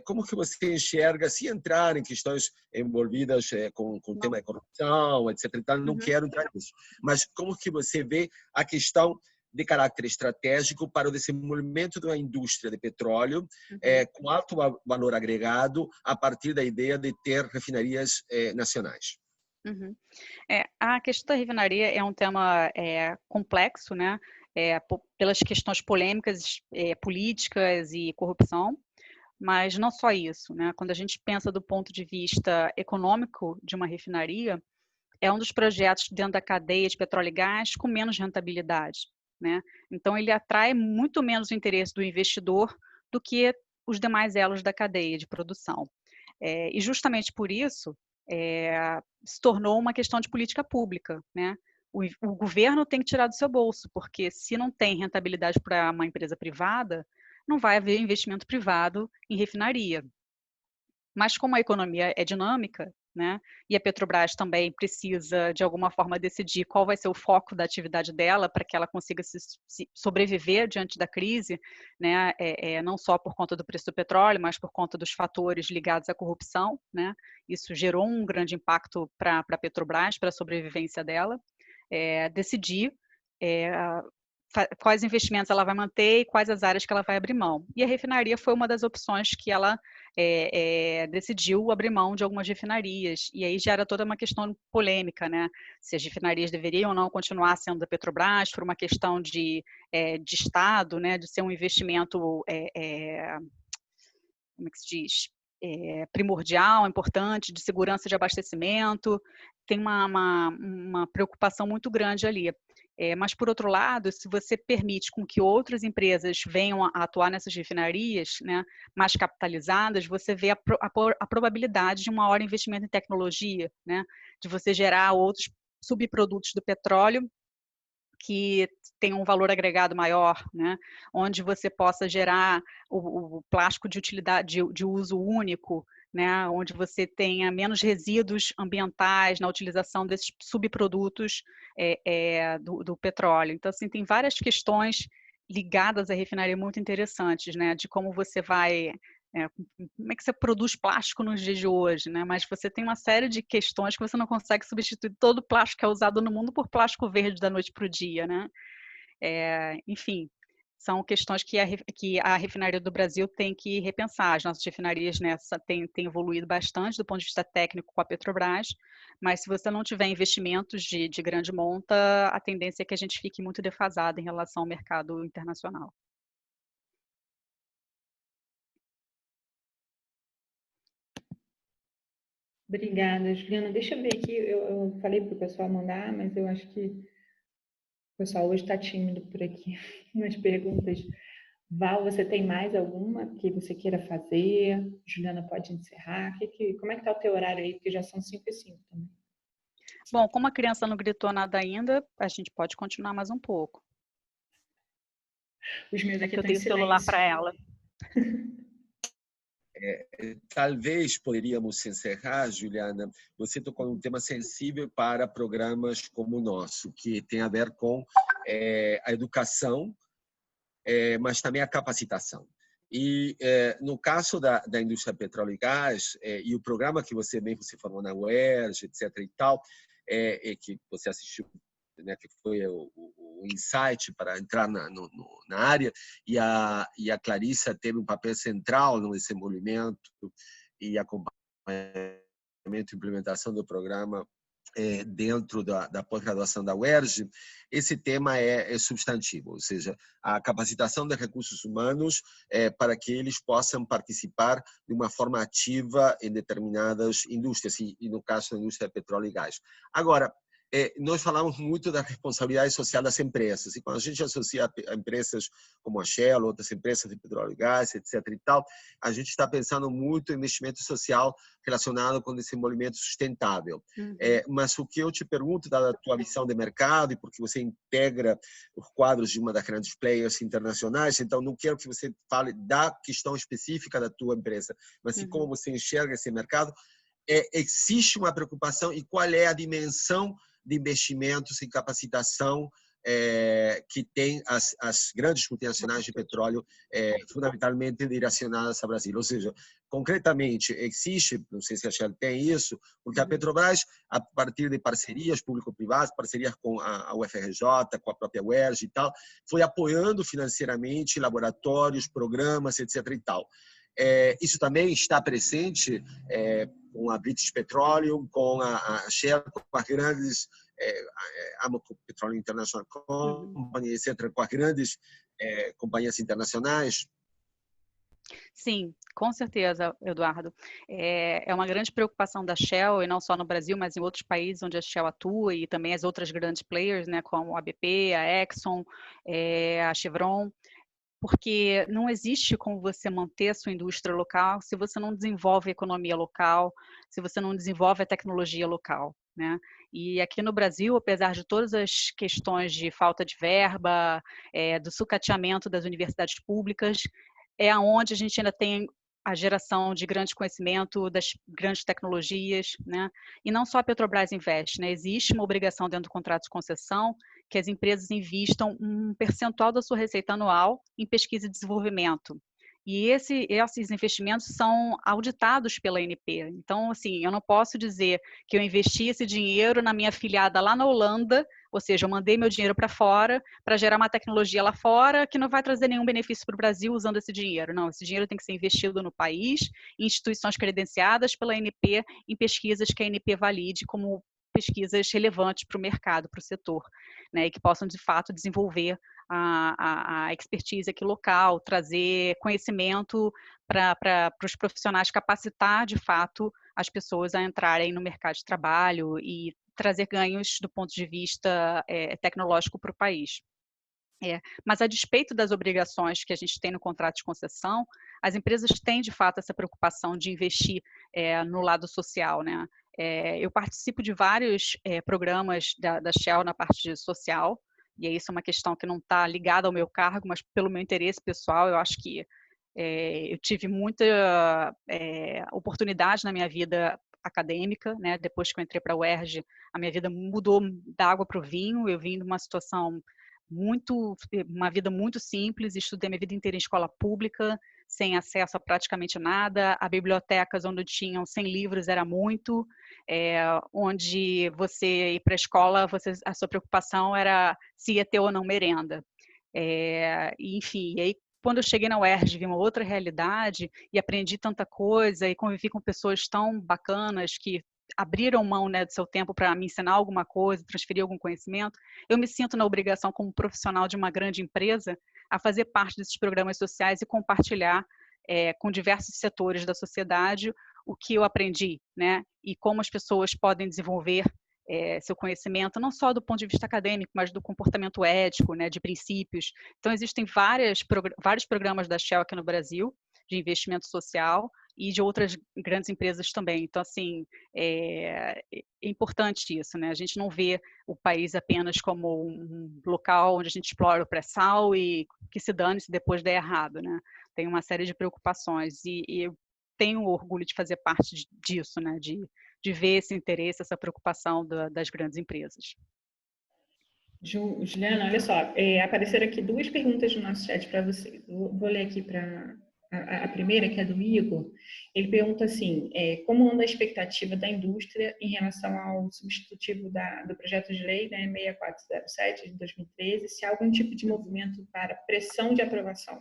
Como que você enxerga, se entrar em questões envolvidas com o tema da corrupção, etc. Não quero entrar nisso, mas como que você vê a questão de caráter estratégico para o desenvolvimento da indústria de petróleo com alto valor agregado a partir da ideia de ter refinarias nacionais? A questão da refinaria é um tema complexo, né? Pelas questões polêmicas, políticas e corrupção, mas não só isso, né? Quando a gente pensa do ponto de vista econômico de uma refinaria, é um dos projetos dentro da cadeia de petróleo e gás com menos rentabilidade, né? Então, ele atrai muito menos o interesse do investidor do que os demais elos da cadeia de produção. E justamente por isso, se tornou uma questão de política pública, né? O governo tem que tirar do seu bolso, porque se não tem rentabilidade para uma empresa privada, não vai haver investimento privado em refinaria. Mas como a economia é dinâmica, né, e a Petrobras também precisa, de alguma forma, decidir qual vai ser o foco da atividade dela para que ela consiga se sobreviver diante da crise, né, não só por conta do preço do petróleo, mas por conta dos fatores ligados à corrupção, né, isso gerou um grande impacto para a Petrobras, para a sobrevivência dela, decidir quais investimentos ela vai manter e quais as áreas que ela vai abrir mão. E a refinaria foi uma das opções que ela decidiu abrir mão de algumas refinarias, e aí gera toda uma questão polêmica, né? Se as refinarias deveriam ou não continuar sendo da Petrobras, por uma questão de Estado, né? De ser um investimento, como é que se diz? Primordial, importante, de segurança de abastecimento, tem uma preocupação muito grande ali. Mas, por outro lado, se você permite com que outras empresas venham a atuar nessas refinarias, né, mais capitalizadas, você vê a probabilidade de um maior investimento em tecnologia, né, de você gerar outros subprodutos do petróleo que tem um valor agregado maior, né, onde você possa gerar o plástico de utilidade, de uso único, né, onde você tenha menos resíduos ambientais na utilização desses subprodutos do petróleo. Então, assim, tem várias questões ligadas à refinaria muito interessantes, né, de como você vai... como é que você produz plástico nos dias de hoje, né? Mas você tem uma série de questões que você não consegue substituir todo o plástico que é usado no mundo por plástico verde da noite para o dia, né? Enfim, são questões que a refinaria do Brasil tem que repensar. As nossas refinarias têm evoluído bastante do ponto de vista técnico com a Petrobras, mas se você não tiver investimentos de grande monta, a tendência é que a gente fique muito defasado em relação ao mercado internacional. Obrigada, Juliana. Deixa eu ver aqui, eu falei para o pessoal mandar, mas eu acho que o pessoal hoje está tímido por aqui nas perguntas. Val, você tem mais alguma que você queira fazer? Juliana pode encerrar. Como é que está o teu horário aí? Porque já são 5h05 também. Bom, como a criança não gritou nada ainda, a gente pode continuar mais um pouco. Os meus aqui eu tenho celular para ela. Talvez poderíamos encerrar, Juliana, você tocou num tema sensível para programas como o nosso, que tem a ver com a educação, mas também a capacitação. E no caso da indústria petróleo e gás, e o programa que você formou na UERJ, etc. e tal, que você assistiu, né, que foi o insight para entrar na área, e a Clarissa teve um papel central no desenvolvimento e acompanhamento e implementação do programa dentro da pós-graduação da UERJ. Esse tema é substantivo, ou seja, a capacitação de recursos humanos para que eles possam participar de uma forma ativa em determinadas indústrias, e no caso da indústria de petróleo e gás. Agora, nós falamos muito da responsabilidade social das empresas, e quando a gente associa a empresas como a Shell, outras empresas de petróleo e gás, etc. e tal, a gente está pensando muito em investimento social relacionado com desenvolvimento sustentável. Mas o que eu te pergunto, dada a tua visão de mercado, e porque você integra os quadros de uma das grandes players internacionais, então não quero que você fale da questão específica da tua empresa, mas de como você enxerga esse mercado. Existe uma preocupação, e qual é a dimensão de investimentos em capacitação que tem as grandes multinacionais de petróleo, fundamentalmente direcionadas ao Brasil? Ou seja, concretamente, existe, não sei se a Shell tem isso, porque a Petrobras, a partir de parcerias público-privadas, parcerias com a UFRJ, com a própria UERJ e tal, foi apoiando financeiramente laboratórios, programas, etc. e tal. Isso também está presente com a British Petroleum, com a Shell, com as grandes, Amoco Petroleum International Company, etc., com as grandes companhias internacionais? Sim, com certeza, Eduardo. É uma grande preocupação da Shell, e não só no Brasil, mas em outros países onde a Shell atua, e também as outras grandes players, né, como a BP, a Exxon, a Chevron, porque não existe como você manter a sua indústria local se você não desenvolve a economia local, se você não desenvolve a tecnologia local, né? E aqui no Brasil, apesar de todas as questões de falta de verba, do sucateamento das universidades públicas, é aonde a gente ainda tem a geração de grande conhecimento, das grandes tecnologias, né? E não só a Petrobras investe, né? Existe uma obrigação dentro do contrato de concessão que as empresas investam um percentual da sua receita anual em pesquisa e desenvolvimento. E esses investimentos são auditados pela ANP. Então, assim, eu não posso dizer que eu investi esse dinheiro na minha afiliada lá na Holanda, ou seja, eu mandei meu dinheiro para fora para gerar uma tecnologia lá fora que não vai trazer nenhum benefício para o Brasil usando esse dinheiro. Não, esse dinheiro tem que ser investido no país, em instituições credenciadas pela ANP, em pesquisas que a ANP valide como pesquisas relevantes para o mercado, para o setor, né, e que possam, de fato, desenvolver a expertise aqui local, trazer conhecimento para os profissionais, capacitar, de fato, as pessoas a entrarem no mercado de trabalho e trazer ganhos do ponto de vista tecnológico para o país. Mas a despeito das obrigações que a gente tem no contrato de concessão, as empresas têm, de fato, essa preocupação de investir no lado social, né? Eu participo de vários programas da Shell na parte social, e isso é uma questão que não está ligada ao meu cargo, mas pelo meu interesse pessoal, eu acho que eu tive muita oportunidade na minha vida acadêmica, né? Depois que eu entrei para a UERJ, a minha vida mudou da água para o vinho. Eu vim de uma situação uma vida muito simples, estudei minha vida inteira em escola pública, sem acesso a praticamente nada, a bibliotecas onde tinham 100 livros era muito, onde você ir para a escola, a sua preocupação era se ia ter ou não merenda. Enfim, e aí quando eu cheguei na UERJ, vi uma outra realidade e aprendi tanta coisa e convivi com pessoas tão bacanas que abriram mão, né, do seu tempo para me ensinar alguma coisa, transferir algum conhecimento, eu me sinto na obrigação, como profissional de uma grande empresa, a fazer parte desses programas sociais e compartilhar com diversos setores da sociedade o que eu aprendi, né, e como as pessoas podem desenvolver seu conhecimento, não só do ponto de vista acadêmico, mas do comportamento ético, né, de princípios. Então, existem vários programas da Shell aqui no Brasil, de investimento social, e de outras grandes empresas também. Então, assim, é importante isso, né? A gente não vê o país apenas como um local onde a gente explora o pré-sal e que se dane se depois der errado, né? Tem uma série de preocupações e eu tenho orgulho de fazer parte disso, né? De ver esse interesse, essa preocupação das grandes empresas. Juliana, olha só, apareceram aqui duas perguntas no nosso chat para vocês. Vou ler aqui para a primeira, que é do Igor. Ele pergunta assim, como anda a expectativa da indústria em relação ao substitutivo do projeto de lei, né, 6407 de 2013, se há algum tipo de movimento para pressão de aprovação?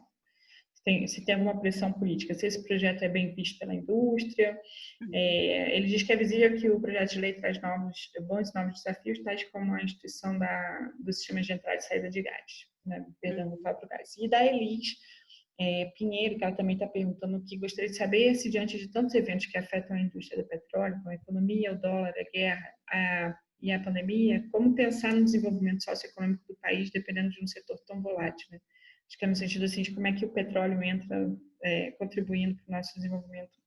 Se tem alguma pressão política, se esse projeto é bem visto pela indústria. Ele diz que é visível que o projeto de lei traz novos desafios, tais como a instituição do sistema de entrada e saída de gás, né, perdão, do próprio gás. E da Elis Pinheiro, que ela também está perguntando que gostaria de saber se, diante de tantos eventos que afetam a indústria do petróleo, como a economia, o dólar, a guerra, e a pandemia, como pensar no desenvolvimento socioeconômico do país dependendo de um setor tão volátil, né? Acho que é no sentido assim, de como é que o petróleo entra contribuindo para o nosso desenvolvimento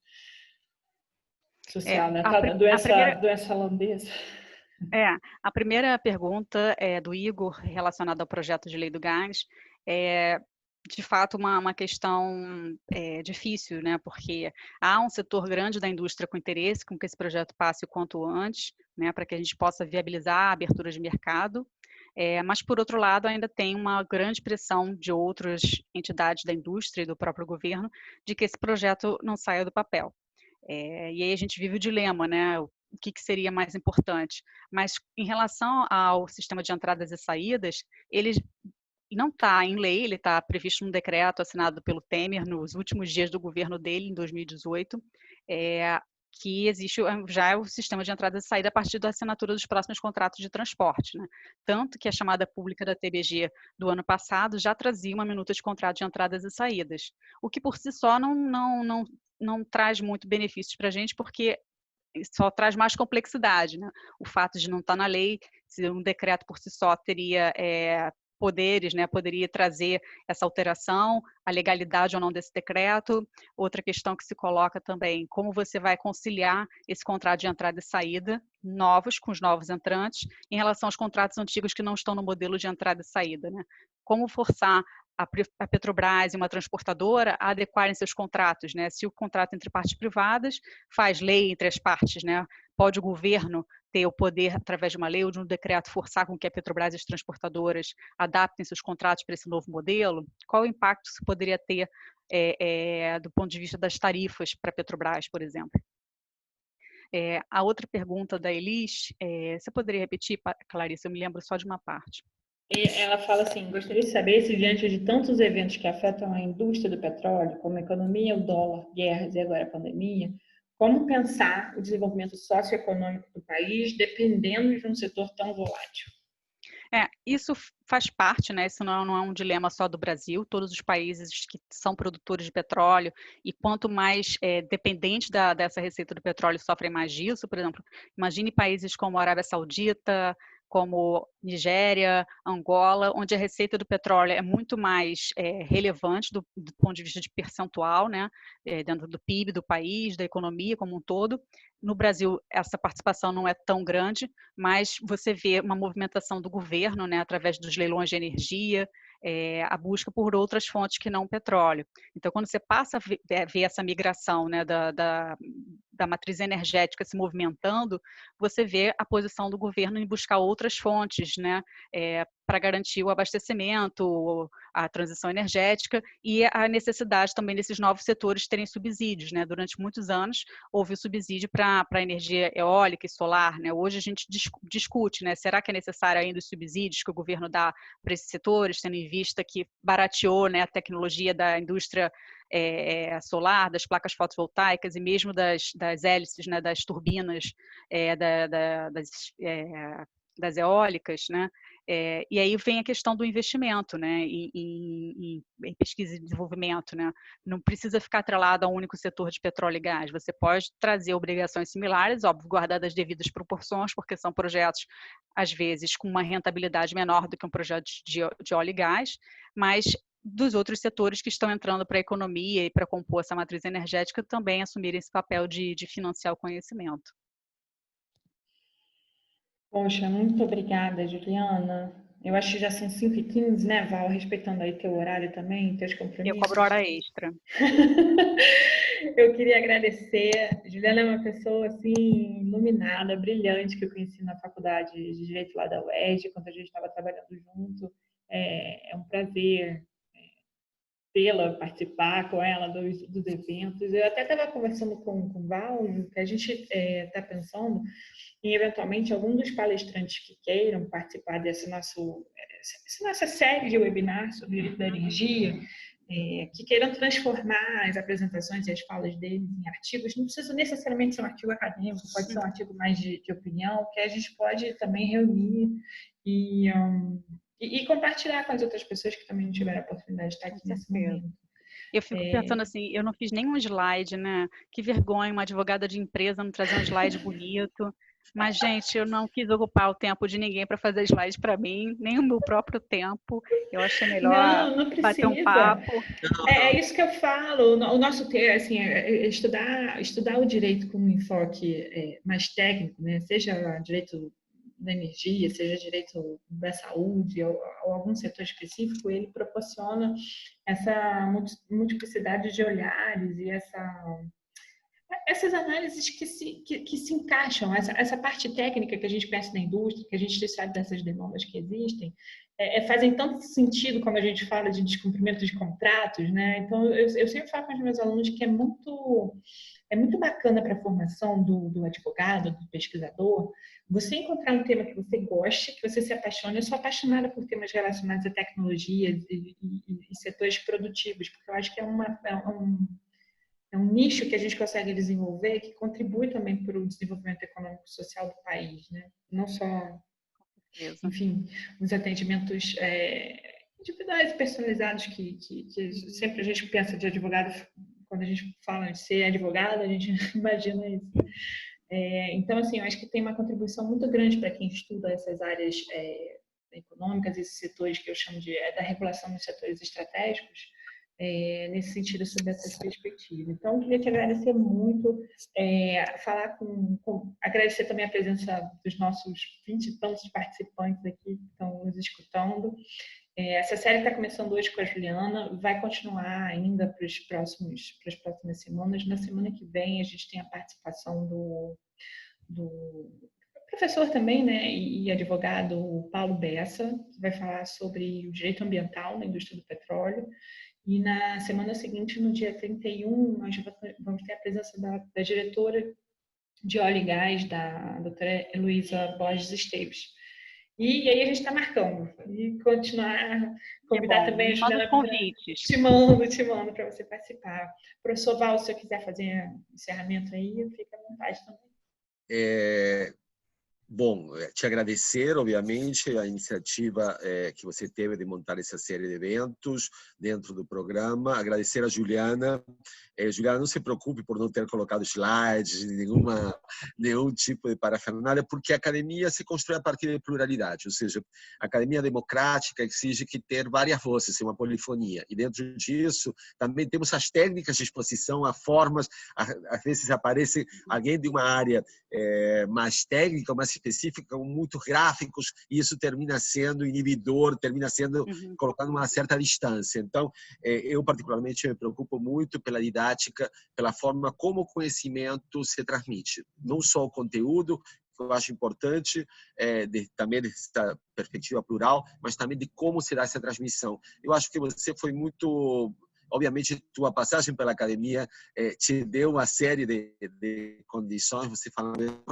social, né? Tá, doença holandesa. A primeira pergunta é do Igor, relacionada ao projeto de lei do gás. É, de fato, uma questão difícil, né? Porque há um setor grande da indústria com interesse com que esse projeto passe o quanto antes, né? Para que a gente possa viabilizar a abertura de mercado. Mas, por outro lado, ainda tem uma grande pressão de outras entidades da indústria e do próprio governo de que esse projeto não saia do papel. E aí a gente vive o dilema, né? O que seria mais importante? Mas em relação ao sistema de entradas e saídas, ele não está em lei, ele está previsto num decreto assinado pelo Temer nos últimos dias do governo dele, em 2018, que existe já o sistema de entrada e saída a partir da assinatura dos próximos contratos de transporte, né? Tanto que a chamada pública da TBG do ano passado já trazia uma minuta de contrato de entradas e saídas, o que por si só não traz muito benefícios para a gente, porque só traz mais complexidade, né? O fato de não estar na lei, se um decreto por si só teria poderes, né? Poderia trazer essa alteração, a legalidade ou não desse decreto. Outra questão que se coloca também, como você vai conciliar esse contrato de entrada e saída novos com os novos entrantes em relação aos contratos antigos que não estão no modelo de entrada e saída, né? Como forçar a Petrobras e uma transportadora a adequarem seus contratos, né? Se o contrato entre partes privadas faz lei entre as partes, né? Pode o governo ter o poder, através de uma lei ou de um decreto, forçar com que a Petrobras e as transportadoras adaptem seus contratos para esse novo modelo? Qual o impacto isso poderia ter do ponto de vista das tarifas para a Petrobras, por exemplo? A outra pergunta da Elis, você poderia repetir, Clarice? Eu me lembro só de uma parte. E ela fala assim, gostaria de saber se diante de tantos eventos que afetam a indústria do petróleo, como a economia, o dólar, guerras e agora a pandemia, como pensar o desenvolvimento socioeconômico do país dependendo de um setor tão volátil? Isso faz parte, né? Isso não é um dilema só do Brasil. Todos os países que são produtores de petróleo e quanto mais dependentes dessa receita do petróleo sofrem mais disso. Por exemplo, imagine países como a Arábia Saudita, como Nigéria, Angola, onde a receita do petróleo é muito mais relevante do ponto de vista de percentual, né? Dentro do PIB do país, da economia como um todo. No Brasil, essa participação não é tão grande, mas você vê uma movimentação do governo, né, através dos leilões de energia, a busca por outras fontes que não o petróleo. Então, quando você passa a ver essa migração, né, da matriz energética se movimentando, você vê a posição do governo em buscar outras fontes, né, para garantir o abastecimento, a transição energética e a necessidade também desses novos setores terem subsídios, né? Durante muitos anos houve o subsídio para a energia eólica e solar, né? Hoje a gente discute, né? Será que é necessário ainda os subsídios que o governo dá para esses setores, tendo em vista que barateou, né, a tecnologia da indústria solar, das placas fotovoltaicas e mesmo das hélices, né, das turbinas, das eólicas, né? E aí vem a questão do investimento, né, em pesquisa e desenvolvimento, né? Não precisa ficar atrelado a um único setor de petróleo e gás. Você pode trazer obrigações similares, óbvio, guardadas as devidas proporções, porque são projetos, às vezes, com uma rentabilidade menor do que um projeto de óleo e gás, mas dos outros setores que estão entrando para a economia e para compor essa matriz energética também assumirem esse papel de financiar o conhecimento. Poxa, muito obrigada, Juliana. Eu acho que já são 5h15, né, Val? Respeitando aí teu horário também, teus compromissos. Eu cobro hora extra. Eu queria agradecer. Juliana é uma pessoa, assim, iluminada, brilhante, que eu conheci na faculdade de Direito lá da UERJ, quando a gente estava trabalhando junto. É um prazer tê-la, participar com ela dos eventos. Eu até estava conversando com o Val, que a gente está pensando em, eventualmente, algum dos palestrantes que queiram participar essa nossa série de webinars sobre o direito da energia, que queiram transformar as apresentações e as falas deles em artigos. Não precisa necessariamente ser um artigo acadêmico, pode ser um artigo mais de opinião, que a gente pode também reunir e compartilhar com as outras pessoas que também não tiveram a oportunidade de estar aqui nesse momento. Eu fico pensando assim, eu não fiz nenhum slide, né? Que vergonha, uma advogada de empresa não trazer um slide bonito. Mas, gente, eu não quis ocupar o tempo de ninguém para fazer slide para mim, nem o meu próprio tempo. Eu achei melhor Não, não bater um precisa. papo. É isso que eu falo. O nosso assim, estudar o direito com um enfoque mais técnico, né? Seja direito da energia, seja direito da saúde ou algum setor específico, ele proporciona essa multiplicidade de olhares e essas análises que se encaixam, essa parte técnica que a gente conhece na indústria, que a gente sabe dessas demandas que existem, fazem tanto sentido quando a gente fala de descumprimento de contratos, né? Então, eu sempre falo com os meus alunos que é muito bacana para a formação do advogado, do pesquisador, você encontrar um tema que você goste, que você se apaixone. Eu sou apaixonada por temas relacionados à tecnologia e setores produtivos, porque eu acho que é um nicho que a gente consegue desenvolver que contribui também para o desenvolvimento econômico e social do país, né? Não só, enfim, os atendimentos individuais e personalizados que sempre a gente pensa de advogado, quando a gente fala de ser advogado, a gente imagina isso. Então, assim, eu acho que tem uma contribuição muito grande para quem estuda essas áreas econômicas, esses setores que eu chamo da regulação dos setores estratégicos, nesse sentido, sob essa perspectiva. Então, eu queria te agradecer muito, agradecer também a presença dos nossos 20 e tantos participantes aqui que estão nos escutando. Essa série está começando hoje com a Juliana, vai continuar ainda para as próximas semanas. Na semana que vem, a gente tem a participação do professor também, né, e advogado Paulo Bessa, que vai falar sobre o direito ambiental na indústria do petróleo. E na semana seguinte, no dia 31, nós vamos ter a presença da diretora de óleo e gás, da doutora Heloísa Borges Esteves. E aí a gente está marcando. E continuar, convidar também a Juliana. Convites. Te mando para você participar. Professor Val, se eu quiser fazer encerramento aí, fica à vontade também. Bom, te agradecer, obviamente, a iniciativa que você teve de montar essa série de eventos dentro do programa. Agradecer a Juliana. Juliana, não se preocupe por não ter colocado slides, nenhum tipo de parafernália, porque a academia se constrói a partir de pluralidade, ou seja, a academia democrática exige que ter várias vozes, uma polifonia. E dentro disso, também temos as técnicas de exposição, as formas, às vezes aparece alguém de uma área mais técnica, mais específica, com muitos gráficos, e isso termina sendo inibidor, termina sendo colocando uma certa distância. Então, eu particularmente me preocupo muito pela didática, pela forma como o conhecimento se transmite. Não só o conteúdo, que eu acho importante, também dessa perspectiva plural, mas também de como será essa transmissão. Eu acho que você foi muito... Obviamente, tua passagem pela academia te deu uma série de condições, você falando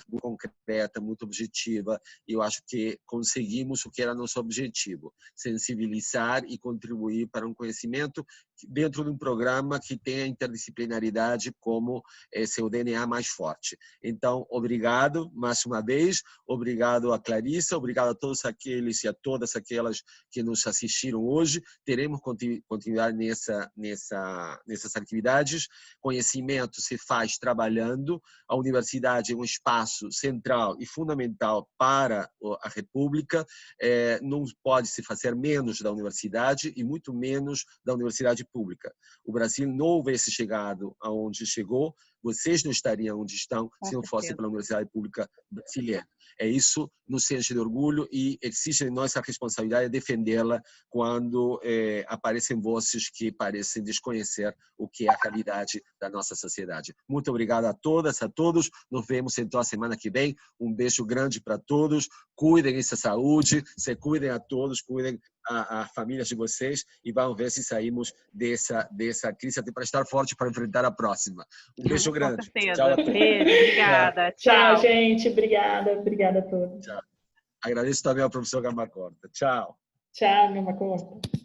muito concreta, muito objetiva, e eu acho que conseguimos o que era nosso objetivo, sensibilizar e contribuir para um conhecimento dentro de um programa que tenha interdisciplinaridade como seu DNA mais forte. Então, obrigado mais uma vez, obrigado a Clarissa, obrigado a todos aqueles e a todas aquelas que nos assistiram hoje. Teremos continuidade nessas atividades. Conhecimento se faz trabalhando. A universidade é um espaço central e fundamental para a República. Não pode se fazer menos da universidade e muito menos da universidade pública. O Brasil não houvesse chegado aonde chegou, vocês não estariam onde estão se não fosse pela Universidade Pública Brasileira. Isso nos enche de orgulho e exige de nós a responsabilidade de defendê-la quando aparecem vozes que parecem desconhecer o que é a realidade da nossa sociedade. Muito obrigado a todas, a todos. Nos vemos então a semana que vem. Um beijo grande para todos. Cuidem dessa saúde, se cuidem a todos, cuidem as famílias de vocês e vamos ver se saímos dessa crise até para estar forte para enfrentar a próxima. Um beijo grande. Com certeza. Tchau a todos. Beijo, obrigada. Tchau, gente. Obrigada a todos. Tchau. Agradeço também ao professor Gama Corta. Tchau. Tchau, Gama Corta.